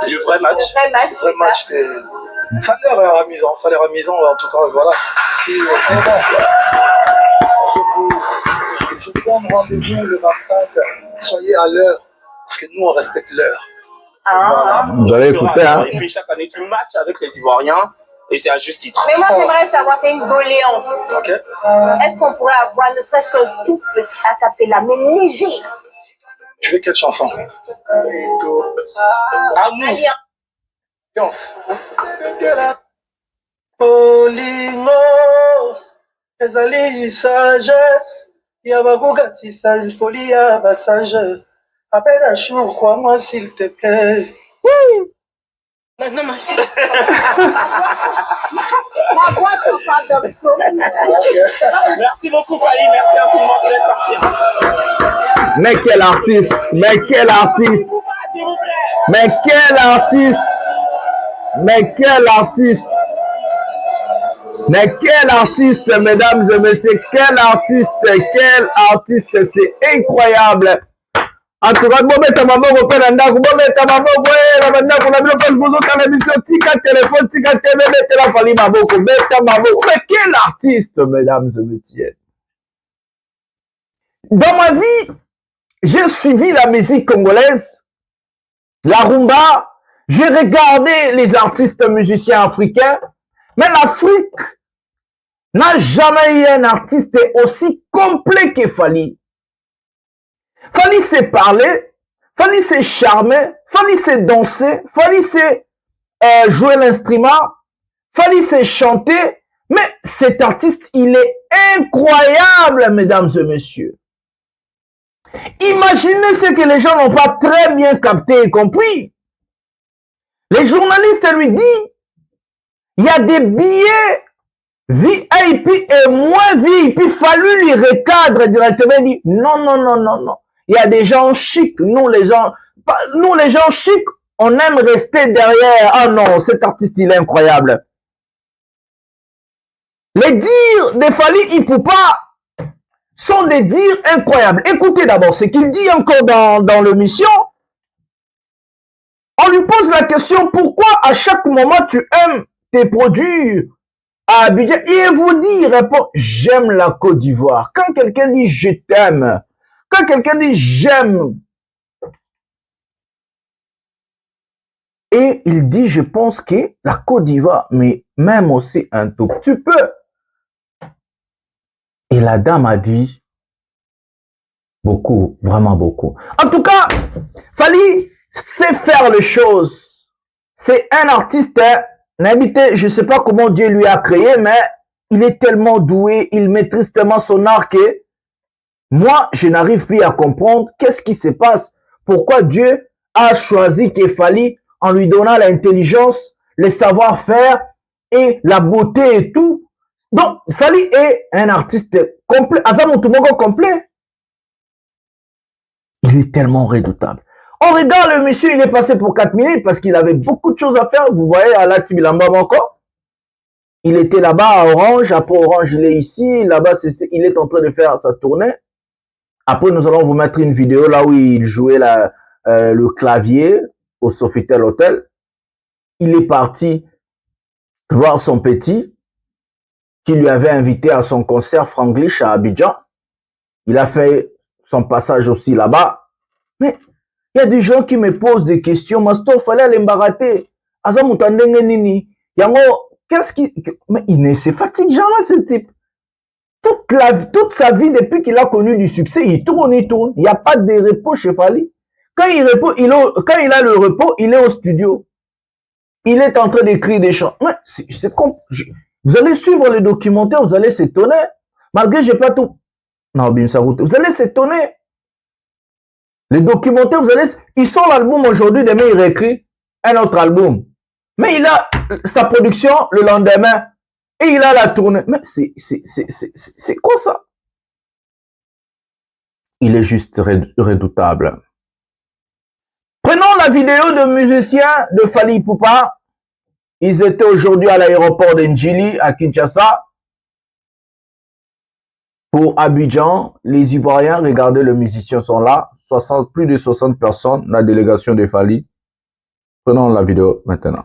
Speaker 1: Le vrai match.
Speaker 6: Le vrai match, ça a l'air amusant. Ça a l'air amusant, en tout cas, voilà. Puis, je vous donne rendez-vous le 25. Soyez à l'heure, parce que nous, on respecte l'heure.
Speaker 2: Ah.
Speaker 15: Vous avez écouté, hein?
Speaker 1: Et puis chaque année, tu matches avec les Ivoiriens et c'est à juste titre.
Speaker 2: Mais moi, j'aimerais savoir, c'est une doléance.
Speaker 6: Ok.
Speaker 2: Est-ce qu'on pourrait avoir ne serait-ce qu'un tout petit acapella, mais léger?
Speaker 6: Tu veux quelle chanson?
Speaker 1: Amour.
Speaker 6: Olingo, ezali sagesse, ya babuga si sage folie ya basage. Appelle un jour, crois-moi s'il te plaît.
Speaker 2: Non, ma voix se parle d'un peu.
Speaker 1: Merci beaucoup, Fali. Merci infiniment. Je laisse partir.
Speaker 15: Mais quel artiste! Mais quel artiste! Mais quel artiste! Mais quel artiste! Mais quel artiste, mesdames et messieurs! Quel artiste! Quel artiste! C'est incroyable! En tout cas, bobeta maboko pe na ndako, bobeta maboko na bandako na biloko bozo kana biso tika téléphone, tika TV, betela Fali maboko, beta maboko. Mais quel artiste, mesdames et messieurs! Dans ma vie, j'ai suivi la musique congolaise, la rumba, j'ai regardé les artistes musiciens africains, mais l'Afrique n'a jamais eu un artiste aussi complet que Fali. Fali sait parler, Fali sait charmer, Fali sait danser, Fali sait jouer l'instrument, Fali sait chanter, mais cet artiste, il est incroyable, mesdames et messieurs. Imaginez ce que les gens n'ont pas très bien capté et compris. Les journalistes lui disent, il y a des billets VIP et moins VIP, fallu lui recadre directement. Il dit, non, non, non, non, non. Il y a des gens chics. Nous, les gens chics, on aime rester derrière. Ah non, cet artiste, il est incroyable. Les dires de Fali Ipupa sont des dires incroyables. Écoutez d'abord ce qu'il dit encore dans l'émission. On lui pose la question, pourquoi à chaque moment tu aimes tes produits à Abidjan? Et vous dit, il répond, j'aime la Côte d'Ivoire. Quand quelqu'un dit je t'aime, quand quelqu'un dit j'aime, et il dit, je pense que la Côte d'Ivoire, mais même aussi un tout petit peu. Et la dame a dit, beaucoup, vraiment beaucoup. En tout cas, Fali sait faire les choses. C'est un artiste, je ne sais pas comment Dieu lui a créé, mais il est tellement doué, il maîtrise tellement son art que moi, je n'arrive plus à comprendre qu'est-ce qui se passe. Pourquoi Dieu a choisi que Fali en lui donnant l'intelligence, le savoir-faire et la beauté et tout. Donc, Fali est un artiste complet, Azamotumogo complet. Il est tellement redoutable. On regarde le monsieur, il est passé pour 4 minutes parce qu'il avait beaucoup de choses à faire. Vous voyez, à la Tibilamba encore. Il était là-bas à Orange. Après Orange, il est ici. Là-bas, il est en train de faire sa tournée. Après, nous allons vous mettre une vidéo là où il jouait le clavier au Sofitel Hotel. Il est parti voir son petit qui lui avait invité à son concert Franglish à Abidjan. Il a fait son passage aussi là-bas. Mais il y a des gens qui me posent des questions. Masto, fallait aller m'barater. Azamutandenge nini. Yango, qu'est-ce qui... Mais il ne se fatigue jamais, ce type. Toute sa vie, depuis qu'il a connu du succès, il tourne, il tourne. Il n'y a pas de repos chez Fally. Quand il a le repos, il est au studio. Il est en train d'écrire des chants. Ouais, vous allez suivre le documentaire, vous allez s'étonner. Malgré que j'ai pas tout. Non, vous allez s'étonner. Le documentaire, il sort l'album aujourd'hui, demain il réécrit un autre album. Mais il a sa production le lendemain. Et il a la tournée. Mais c'est quoi ça? Il est juste redoutable. Prenons la vidéo de musiciens de Fally Ipupa. Ils étaient aujourd'hui à l'aéroport d'Ndjili, à Kinshasa. Pour Abidjan, les Ivoiriens, regardez, les musiciens sont là. Plus de 60 personnes, la délégation de Fally. Prenons la vidéo maintenant.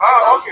Speaker 8: Ah, ok.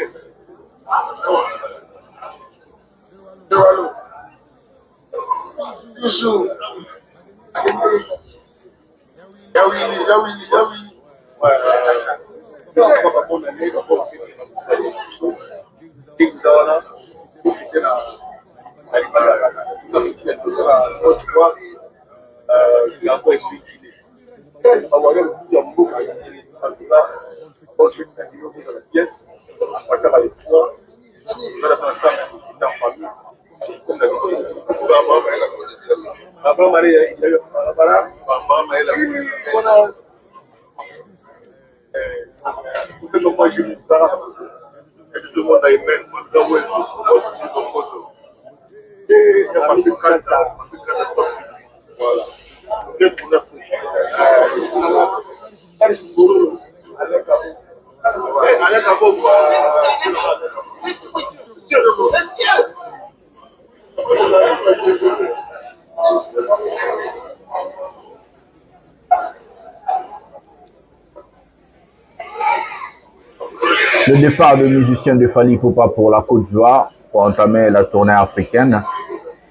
Speaker 15: Le départ de musiciens de Fally Ipupa pour la Côte d'Ivoire pour entamer la tournée africaine.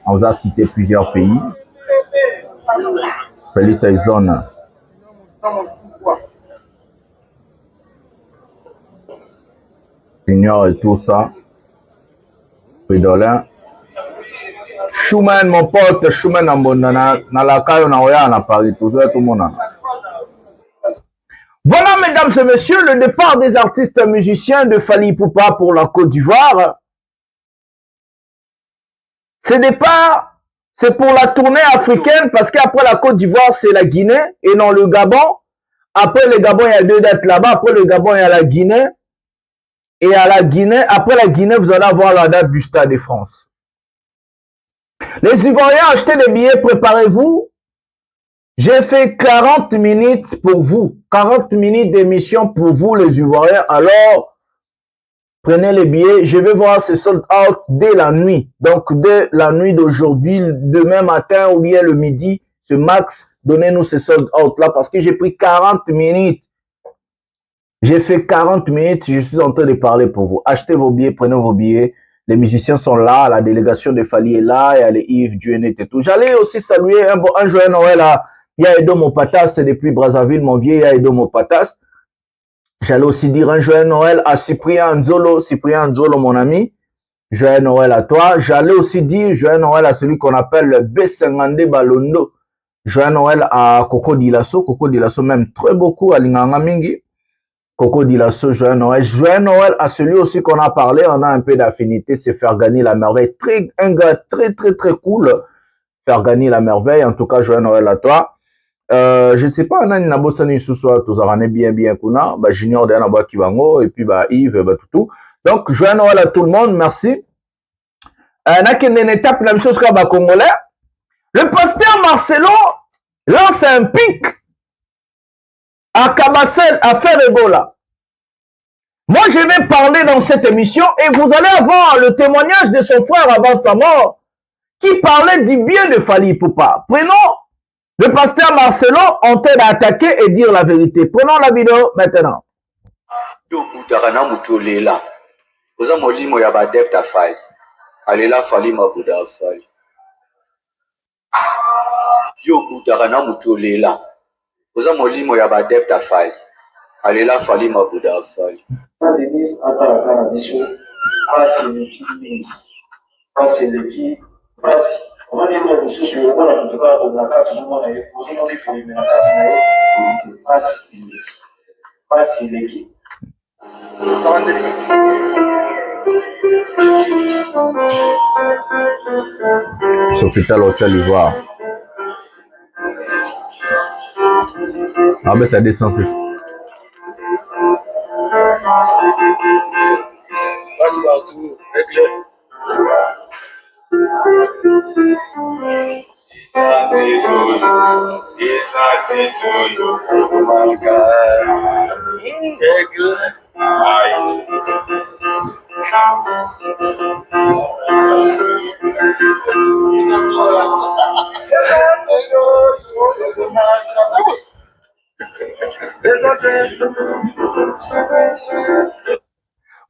Speaker 15: On vous a cité plusieurs pays. Fally Tyson. Junior et tout ça. Pédolin. Schumann, mon pote, Schumann na la caille na oya na Paris, tout le monde. Voilà, mesdames et messieurs, le départ des artistes musiciens de Fally Ipupa pour la Côte d'Ivoire. Ce départ, c'est pour la tournée africaine parce qu'après la Côte d'Ivoire, c'est la Guinée et non le Gabon. Après le Gabon, il y a 2 dates là-bas. Après le Gabon, il y a la Guinée. Et à la Guinée, après la Guinée, vous allez avoir la date du Stade de France. Les Ivoiriens, achetez des billets, préparez-vous. J'ai fait 40 minutes pour vous. 40 minutes d'émission pour vous, les Ivoiriens. Alors, prenez les billets. Je vais voir ce sold out dès la nuit. Donc, dès la nuit d'aujourd'hui, demain matin ou bien le midi, ce max, donnez-nous ce sold out là parce que j'ai pris 40 minutes. J'ai fait 40 minutes. Je suis en train de parler pour vous. Achetez vos billets, prenez vos billets. Les musiciens sont là. La délégation de Fally est là. Il y a les Yves, Duenet et tout. J'allais aussi saluer un joyeux Noël à Yaedo Mopatas, c'est depuis Brazzaville, mon vieux Yaedo Mopatas. J'allais aussi dire un joyeux Noël à Cyprien Nzolo, mon ami. Joyeux Noël à toi. J'allais aussi dire joyeux Noël à celui qu'on appelle le B52 Balondo. Joyeux Noël à Coco Dilasso. Coco Dilasso m'aime très beaucoup à Linganga Mingi. Coco Dilasso, joyeux Noël. Joyeux Noël à celui aussi qu'on a parlé. On a un peu d'affinité, c'est Fergani la merveille. Un gars très cool. Fergani la merveille. En tout cas, joyeux Noël à toi. Je ne sais pas, nani na bosani suswa tozarane bien kuna, bah Junior de Anaba Kibango et puis bah Yves bah tout. Donc joyeux Noël à tout le monde, merci. Nakende étape la chose ka ba congolais. Le pasteur Marcelo lance un pic à Kabasel à Ferregola. Moi, je vais parler dans cette émission et vous allez avoir le témoignage de son frère avant sa mort qui parlait du bien de Fally Ipupa. Prenons le pasteur Marcelo en train d'attaquer et dire la vérité. Prenons la vidéo maintenant.
Speaker 17: Yo Boudarana Moutolela. Vous avez molimo ya badep ta Fally. Alela Fally Mabouda Fally. Yo Boudarana Moutolela. Vous avez molimo ya badep ta Fally. Alela Fally Mabouda Fally.
Speaker 6: Denise atalaka na biso pasi eleki mingi pasi eleki pasi omoni mo mosusu okola motoka na kati ozomona ye ozomona epolime na kati na ye pasi eleki
Speaker 15: Sofitel Hôtel Ivoire. Ah ben t'as descendu.
Speaker 1: Passe partout, éclair.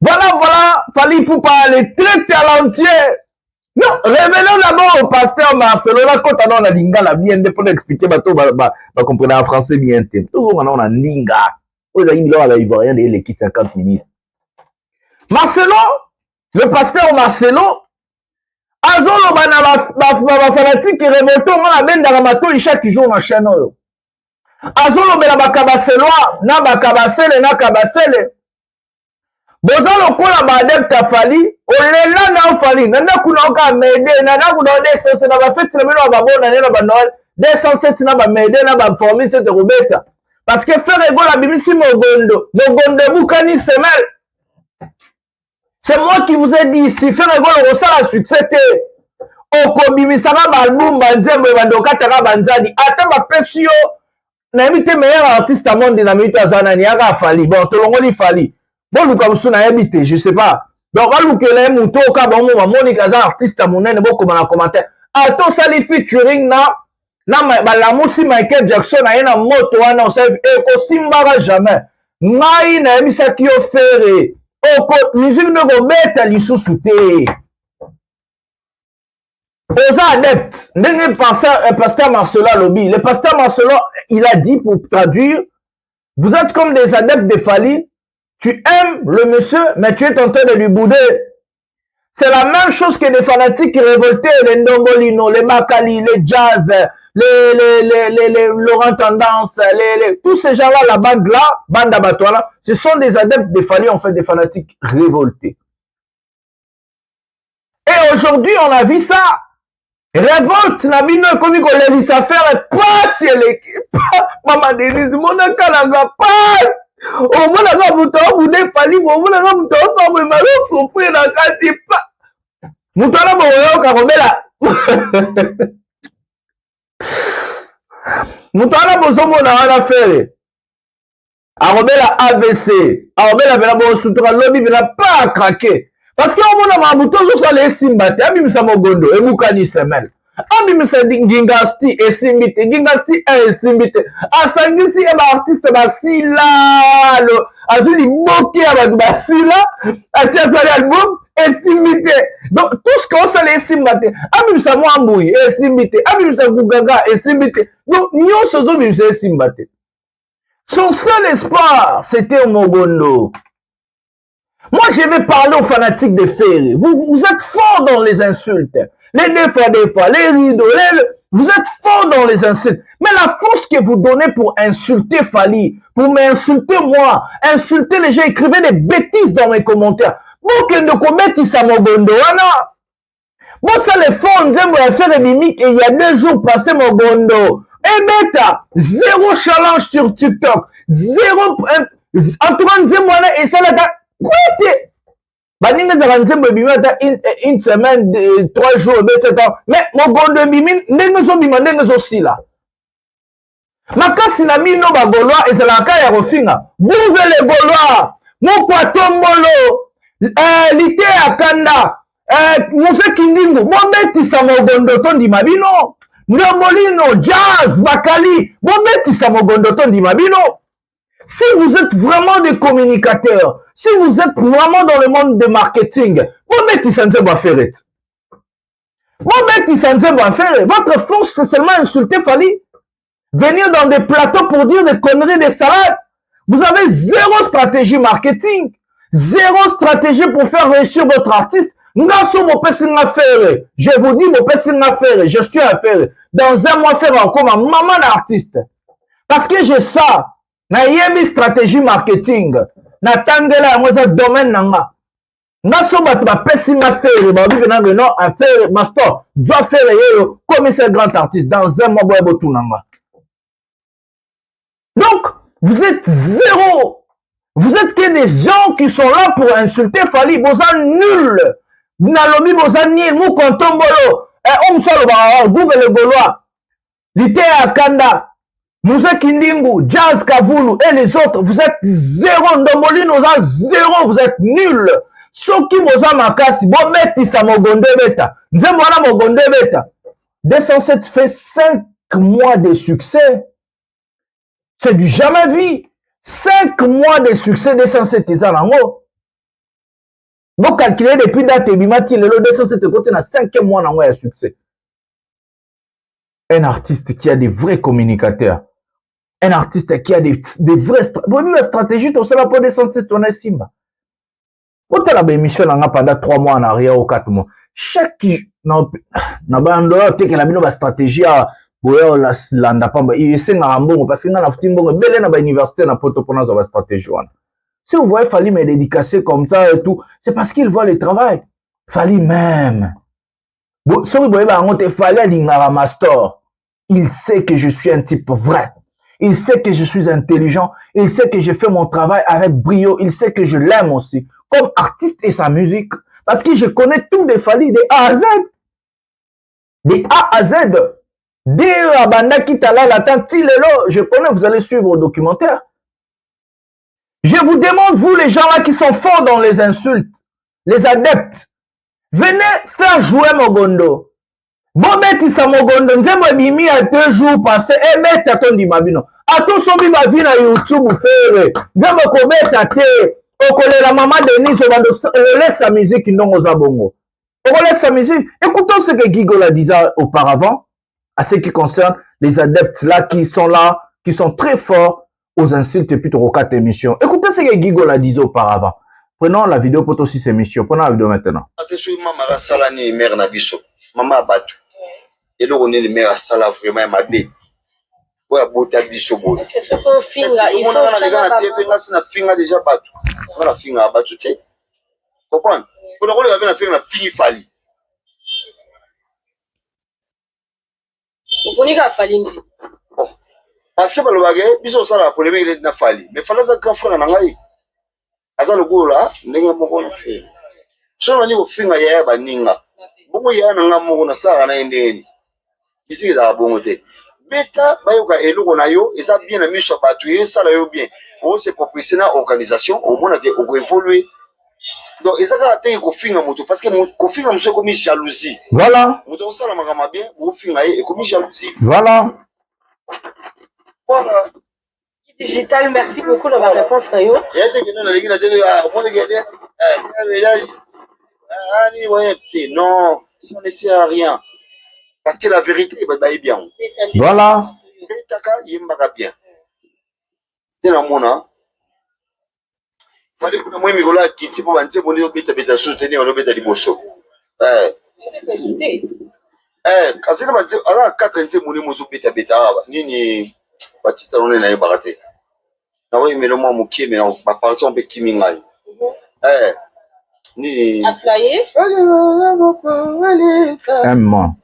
Speaker 15: Voilà, Fally Ipupa, elle est très talentueux. Non, revenons d'abord au pasteur Marcelo. Là, quand on a lingala bien, pour expliquer, comprendre en français bien. Toujours, on a linga. Vous avez mis là, à l'Ivoirien, il est 50 minutes. Marcelo, le pasteur Marcelo, Azolo, ma fanatique, et remonte, on a ben d'aramato, chaque jour, dans la chaîne. Azolo, ben la kabaseloa, na bakabasele, na kabasele. Boza lokola badep ta Fally olela na Fally nanda kunoka mede nanda kunode sese na ba fête na mino ba bona na ba Noël 207 na ba mede na ba formule cette robeta parce que faire égola bimisi mogondo bukani semel. C'est moi qui vous ai dit ici faire égola ça la succès te okobimisa na ba album banzembe bandoka taka banzadi ata ba pesio na imite meilleur artiste à monde na mito azana ni aka Fally bon tolongoli Fally. Bon, comme ça, je sais pas. Donc, quand vous avez un mouton, quand vous avez un artiste, vous avez un commentaire. À tout ça, les featuring, la musique Michael Jackson, il y a une moto, on sait, et aussi, jamais. Naï, na mis ça qui offert. Musique de Robert, elle est sous-souté. Aux adeptes, le pasteur Marcelo Lobby, le pasteur Marcelo, il a dit pour traduire, vous êtes comme des adeptes de Fally. Tu aimes le monsieur, mais tu es en train de lui bouder. C'est la même chose que les fanatiques qui révoltaient, les Ndongolino, les Makali, les Jazz, les Laurent Tendance, tous ces gens-là, la bande-là, bande d'abattoirs-là, ce sont des adeptes de Fally, en fait, des fanatiques révoltés. Et aujourd'hui, on a vu ça. Révolte, Nabino, comme il a dit ça faire, passe l'équipe. Maman Denise, mon akanaga, passe. Au moins, on a muto boudé Fally, au moins, on a muto sombre, mais on souffre dans le quartier. Muto la boyo karomela. Muto la bozo mona wana fere. Aromela AVC. Aromela bela bo sutura lobby bela pas craquer. Parce que on a muto zo so les simbate, abimisa mogondo, e mukani semel. Abimisa Gingasti et Simbite, Gingasti et Simbite. Asangisi et artiste basila, azuli boki à basila, atiazali album et Simbite. Donc tout ce qu'on sait les Simbate, abimisa Mwambouy et Simbite, abimisa Gougaga et Simbite. Donc nous sommes et Simbate. Son seul espoir, c'était Mogondo. Moi, je vais parler aux fanatiques de Ferry. Vous êtes forts dans les insultes. Les des fois, les rideaux, vous êtes forts dans les insultes. Mais la force que vous donnez pour insulter Fally, pour m'insulter moi, insulter les gens, écrivez des bêtises dans mes commentaires. Bon, que ne commettez ça, Mogondo, bon, ça, les fonds, on va faire des mimiques et il y a 2 jours passé, Mogondo. Eh, bêta, 0 challenge sur TikTok, 0, en tout cas, et ça, là, quoi t'es? Baninga zaranzembo bimata une semaine, 3 jours, mais mon gondo bimin, nengezo bima, nengezo sila. Makasi na mino ba Gaulois et c'est la cas ya Rofinga. Bouve les Gaulois. Mokwa Tombolo, Lité Akanda, Mose Kindingo, Bobeti Samogondo Tondi Mabino, Ndombolino, Jazz, Bakali, Bobeti Samogondo Tondi Mabino. Si vous êtes vraiment des communicateurs, si vous êtes vraiment dans le monde de marketing, Bobeti Sanze Baferet. Bobeti Sanze Baferet, votre force c'est seulement insulter Fali. Venir dans des plateaux pour dire des conneries, des salades. Vous avez zéro stratégie marketing, zéro stratégie pour faire réussir votre artiste. Je vous dis, je suis affaire. Dans un mois, faire encore ma maman d'artiste. Parce que j'ai ça. Na yebi stratégie marketing. Na tangela moi ça domaine nanga. Na so bat ba pesi nga faire ba bi na non affaire master va faire yo comme c'est grand artiste dans un mois boy botou nanga. Donc vous êtes zéro. Vous êtes que des gens qui sont là pour insulter Fali Boza nul. Nalobi Boza nil mou kontombolo. On solo ba Google le Gaulois. Lité Akanda. Moussa Kindingu, Jazz Kavulu et les autres, vous êtes zéro. Ndombolino, zéro, vous êtes nuls. Soki Boza Makasi, Bobeti Samogonde Beta. Nzemwana Mogonde Beta. 207 fait 5 mois de succès. C'est du jamais vu. 5 mois de succès, 207 ans en haut. Vous calculez depuis date et bimati, le 207 côté na 5e mois en haut de succès. Un artiste qui a des vrais communicateurs. Un artiste qui a des vraies stratégies. Tout cela pour descendre ton Simba. Quand tu as émission pendant 3 mois en arrière ou 4 mois, chaque stratégie si vous voyez Fali me dédicacer comme ça et tout, c'est parce qu'il voit le travail. Fali même. Il sait que je suis un type vrai. Il sait que je suis intelligent. Il sait que je fais mon travail avec brio. Il sait que je l'aime aussi. Comme artiste et sa musique. Parce que je connais tout de Fali, de A à Z. De A à Z. De Abanda Kitala, Latan, Tilelo. Je connais, vous allez suivre au documentaire. Je vous demande, vous les gens là qui sont forts dans les insultes, les adeptes, venez faire jouer Mogondo. Bobeti Samogondo, nzembo bimi à 2 jours passés, et bête à ton dimabino. A tout son biba vie na YouTube faire. Nzembo ko beta te. Okole la maman Denise, on laisse sa musique non zabongo. On laisse sa musique. Écoutons ce que Guigo l'a dit auparavant, à ce qui concerne les adeptes là, qui sont très forts aux insultes et puis au 4 émissions. Écoutez ce que Guigo l'a dit auparavant. Prenons la vidéo pour aussi ces émissions. Prenons la vidéo maintenant.
Speaker 18: Maman Batou. Et là, on est les mères à Sala vraiment mabé. Ouais, bota bisobo.
Speaker 2: Est-ce qu'on finit là? Il faut
Speaker 18: que finga déjà Batou. On a finga Batou, tu sais. Comprends? Pour on a finga fini Fali.
Speaker 2: Vous connaissez qu'à Fali.
Speaker 18: Parce que le bagage, biso sala pour les mecs na Fali. Mais Fala za frère na ngai. Aza le go là, ndenge moko na fait. So on est au finga ya baninga. Bongo ya nanga moko na sala na endeni. Bisi da bongo te. Beta bayoka eloko na yo, eza bien na miso batu ye sala yo bien. On se propose na organisation, au moins que on évoluer. Donc eza ka te ko finga moto parce que ko finga moso comme jalousie.
Speaker 15: Voilà.
Speaker 18: Moto sala makama bien, ko finga ye comme jalousie.
Speaker 15: Voilà.
Speaker 18: Voilà.
Speaker 2: Digital, merci beaucoup de ma réponse Nayo.
Speaker 18: Non, ça ne sert à rien. Parce que la vérité est bien.
Speaker 15: Voilà.
Speaker 18: bien. C'est la mona. Fallait que moi Migola quitte pour vanter mon niveau beta soutenir le beta liboso. Kasi na vanter ala 4 mon niveau beta nini batita on na yebakate. Na we melo mo mukie me ba parti pe kimingai. Ni
Speaker 2: a flyer
Speaker 15: un mois.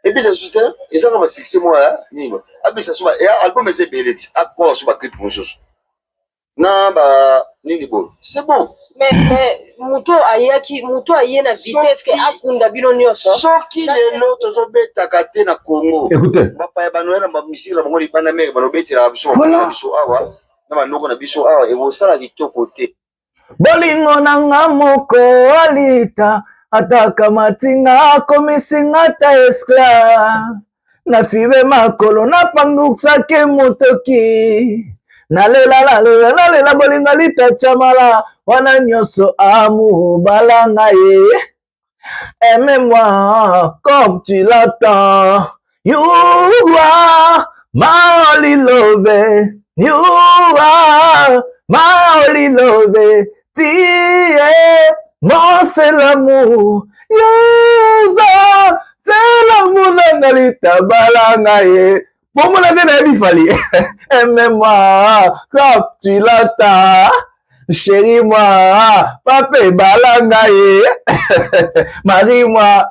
Speaker 18: Et puis, ils ont succès, moi, ni album, c'est bellet, à quoi, sur ma clip, c'est bon.
Speaker 2: Mais muto aye na vitesse que akunda bino nyoso.
Speaker 18: Soki lelo tozobetaka te na Congo.
Speaker 15: Écoutez.
Speaker 18: Bapaya banoela misiri na bango libanda meke banobetela biso na biso awa na banoko na biso awa ekosala kitoko te.
Speaker 15: Bolingo nanga moko alita ataka matinga akomisinga ta esclave na fibe makolo na pangusake motoki nalela bolingo lita chamala wana nyoso amu balanga ye. Aime-moi comme tu l'attends. You are my only love. You are my only love. Tu es mon seul amour. You are c'est l'amour nangalita balanga ye. Pour mon avis, il fallait. Aime-moi comme tu l'attends. Chérie moi, papa balanga ye. Marie moi,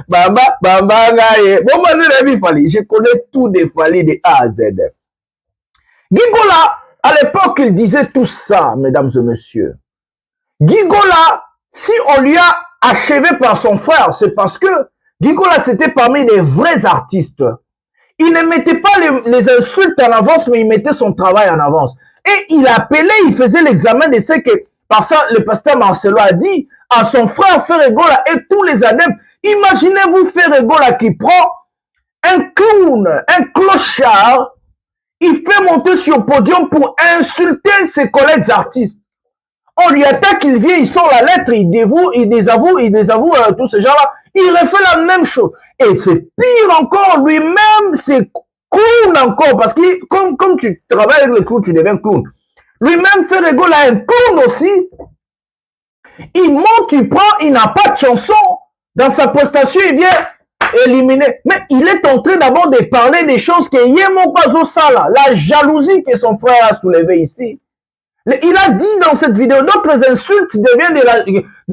Speaker 15: baba ngaye. Bon moi il fallait. Je connais tout des Fally de A à Z. Gigola, à l'époque il disait tout ça, mesdames et messieurs. Gigola, si on lui a achevé par son frère, c'est parce que Gigola c'était parmi les vrais artistes. Il ne mettait pas les insultes en avance, mais il mettait son travail en avance. Et il appelait, il faisait l'examen de ce que, par ça, le pasteur Marcelo a dit à son frère Ferregola et tous les adeptes. Imaginez-vous Ferregola qui prend un clown, un clochard, il fait monter sur le podium pour insulter ses collègues artistes. On lui attaque, il vient, il sort la lettre, il désavoue tous ces gens-là. Il refait la même chose. Et c'est pire encore, lui-même, c'est clown encore, parce que comme tu travailles avec le clown, tu deviens clown. Lui-même, Ferregola a un clown aussi. Il monte, il prend, il n'a pas de chanson. Dans sa prestation, il vient éliminer. Mais il est en train d'abord de parler des choses que Yemo Pazo Sala, la jalousie que son frère a soulevée ici. Il a dit dans cette vidéo, d'autres insultes deviennent de la...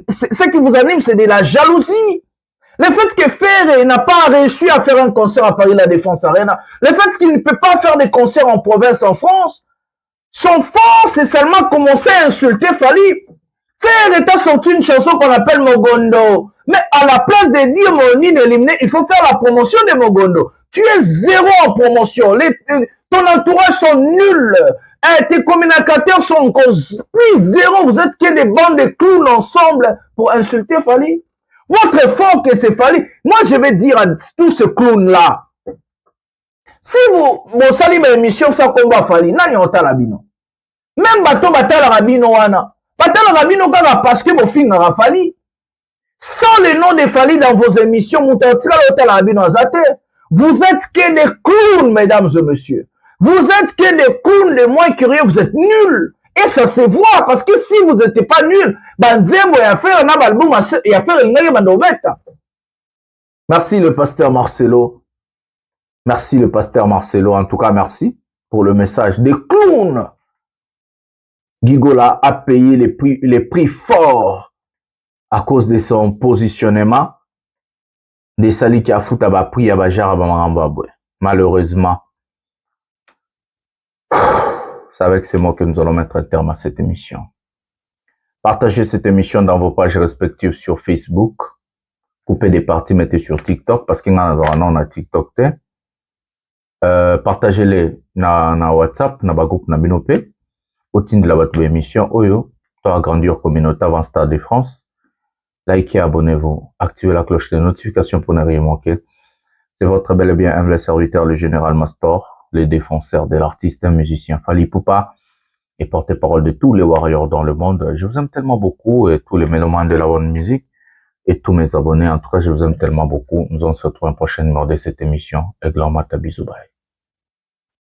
Speaker 15: Ce qui vous anime, c'est de la jalousie. Le fait que Ferre n'a pas réussi à faire un concert à Paris La Défense Arena, le fait qu'il ne peut pas faire des concerts en province en France, son fort, c'est seulement commencer à insulter Fally. Ferre est sorti une chanson qu'on appelle Mogondo. Mais à la place de dire Monine éliminé, il faut faire la promotion de Mogondo. Tu es zéro en promotion. Ton entourage sont nuls. Tes communicateurs sont encore plus zéro. Vous êtes que des bandes de clowns ensemble pour insulter Fally. Votre effort que c'est Fally. Moi, je vais dire à tous ces clowns-là. Si vous salez ma émission sans combat Fally, nani otala bino. Même bateau batala rabino wana. Batala rabino kaka parce que vos filles n'ont Fally. Sans le nom de Fally dans vos émissions, vous êtes que des clowns, mesdames et messieurs. Vous êtes que des clowns les moins curieux, vous êtes nuls. Et ça se voit, parce que si vous n'étiez pas nuls, merci le pasteur Marcelo. Merci le pasteur Marcelo. En tout cas, merci pour le message. Des clowns. Gigola a payé les prix forts à cause de son positionnement. Des salis qui a foutu à prix à Bajar à malheureusement. C'est avec ces mots que nous allons mettre un terme à cette émission. Partagez cette émission dans vos pages respectives sur Facebook. Coupez des parties, mettez sur TikTok parce qu'il y a un TikTok. Partagez-les dans WhatsApp, dans le groupe Nabinope. Au titre de la votre émission, Oyo, pour agrandir communauté avant Stade de France. Likez, abonnez-vous, activez la cloche de notification pour ne rien manquer. C'est votre bel et bien humble serviteur, le général Mastor, le défenseur de l'artiste et musicien Fally Ipupa, et porte-parole de tous les warriors dans le monde. Je vous aime tellement beaucoup, et tous les mélomanes de la bonne musique, et tous mes abonnés. En tout cas, je vous aime tellement beaucoup. Nous on se retrouve un prochain numéro de cette émission. Et Glormata, bisous, bye.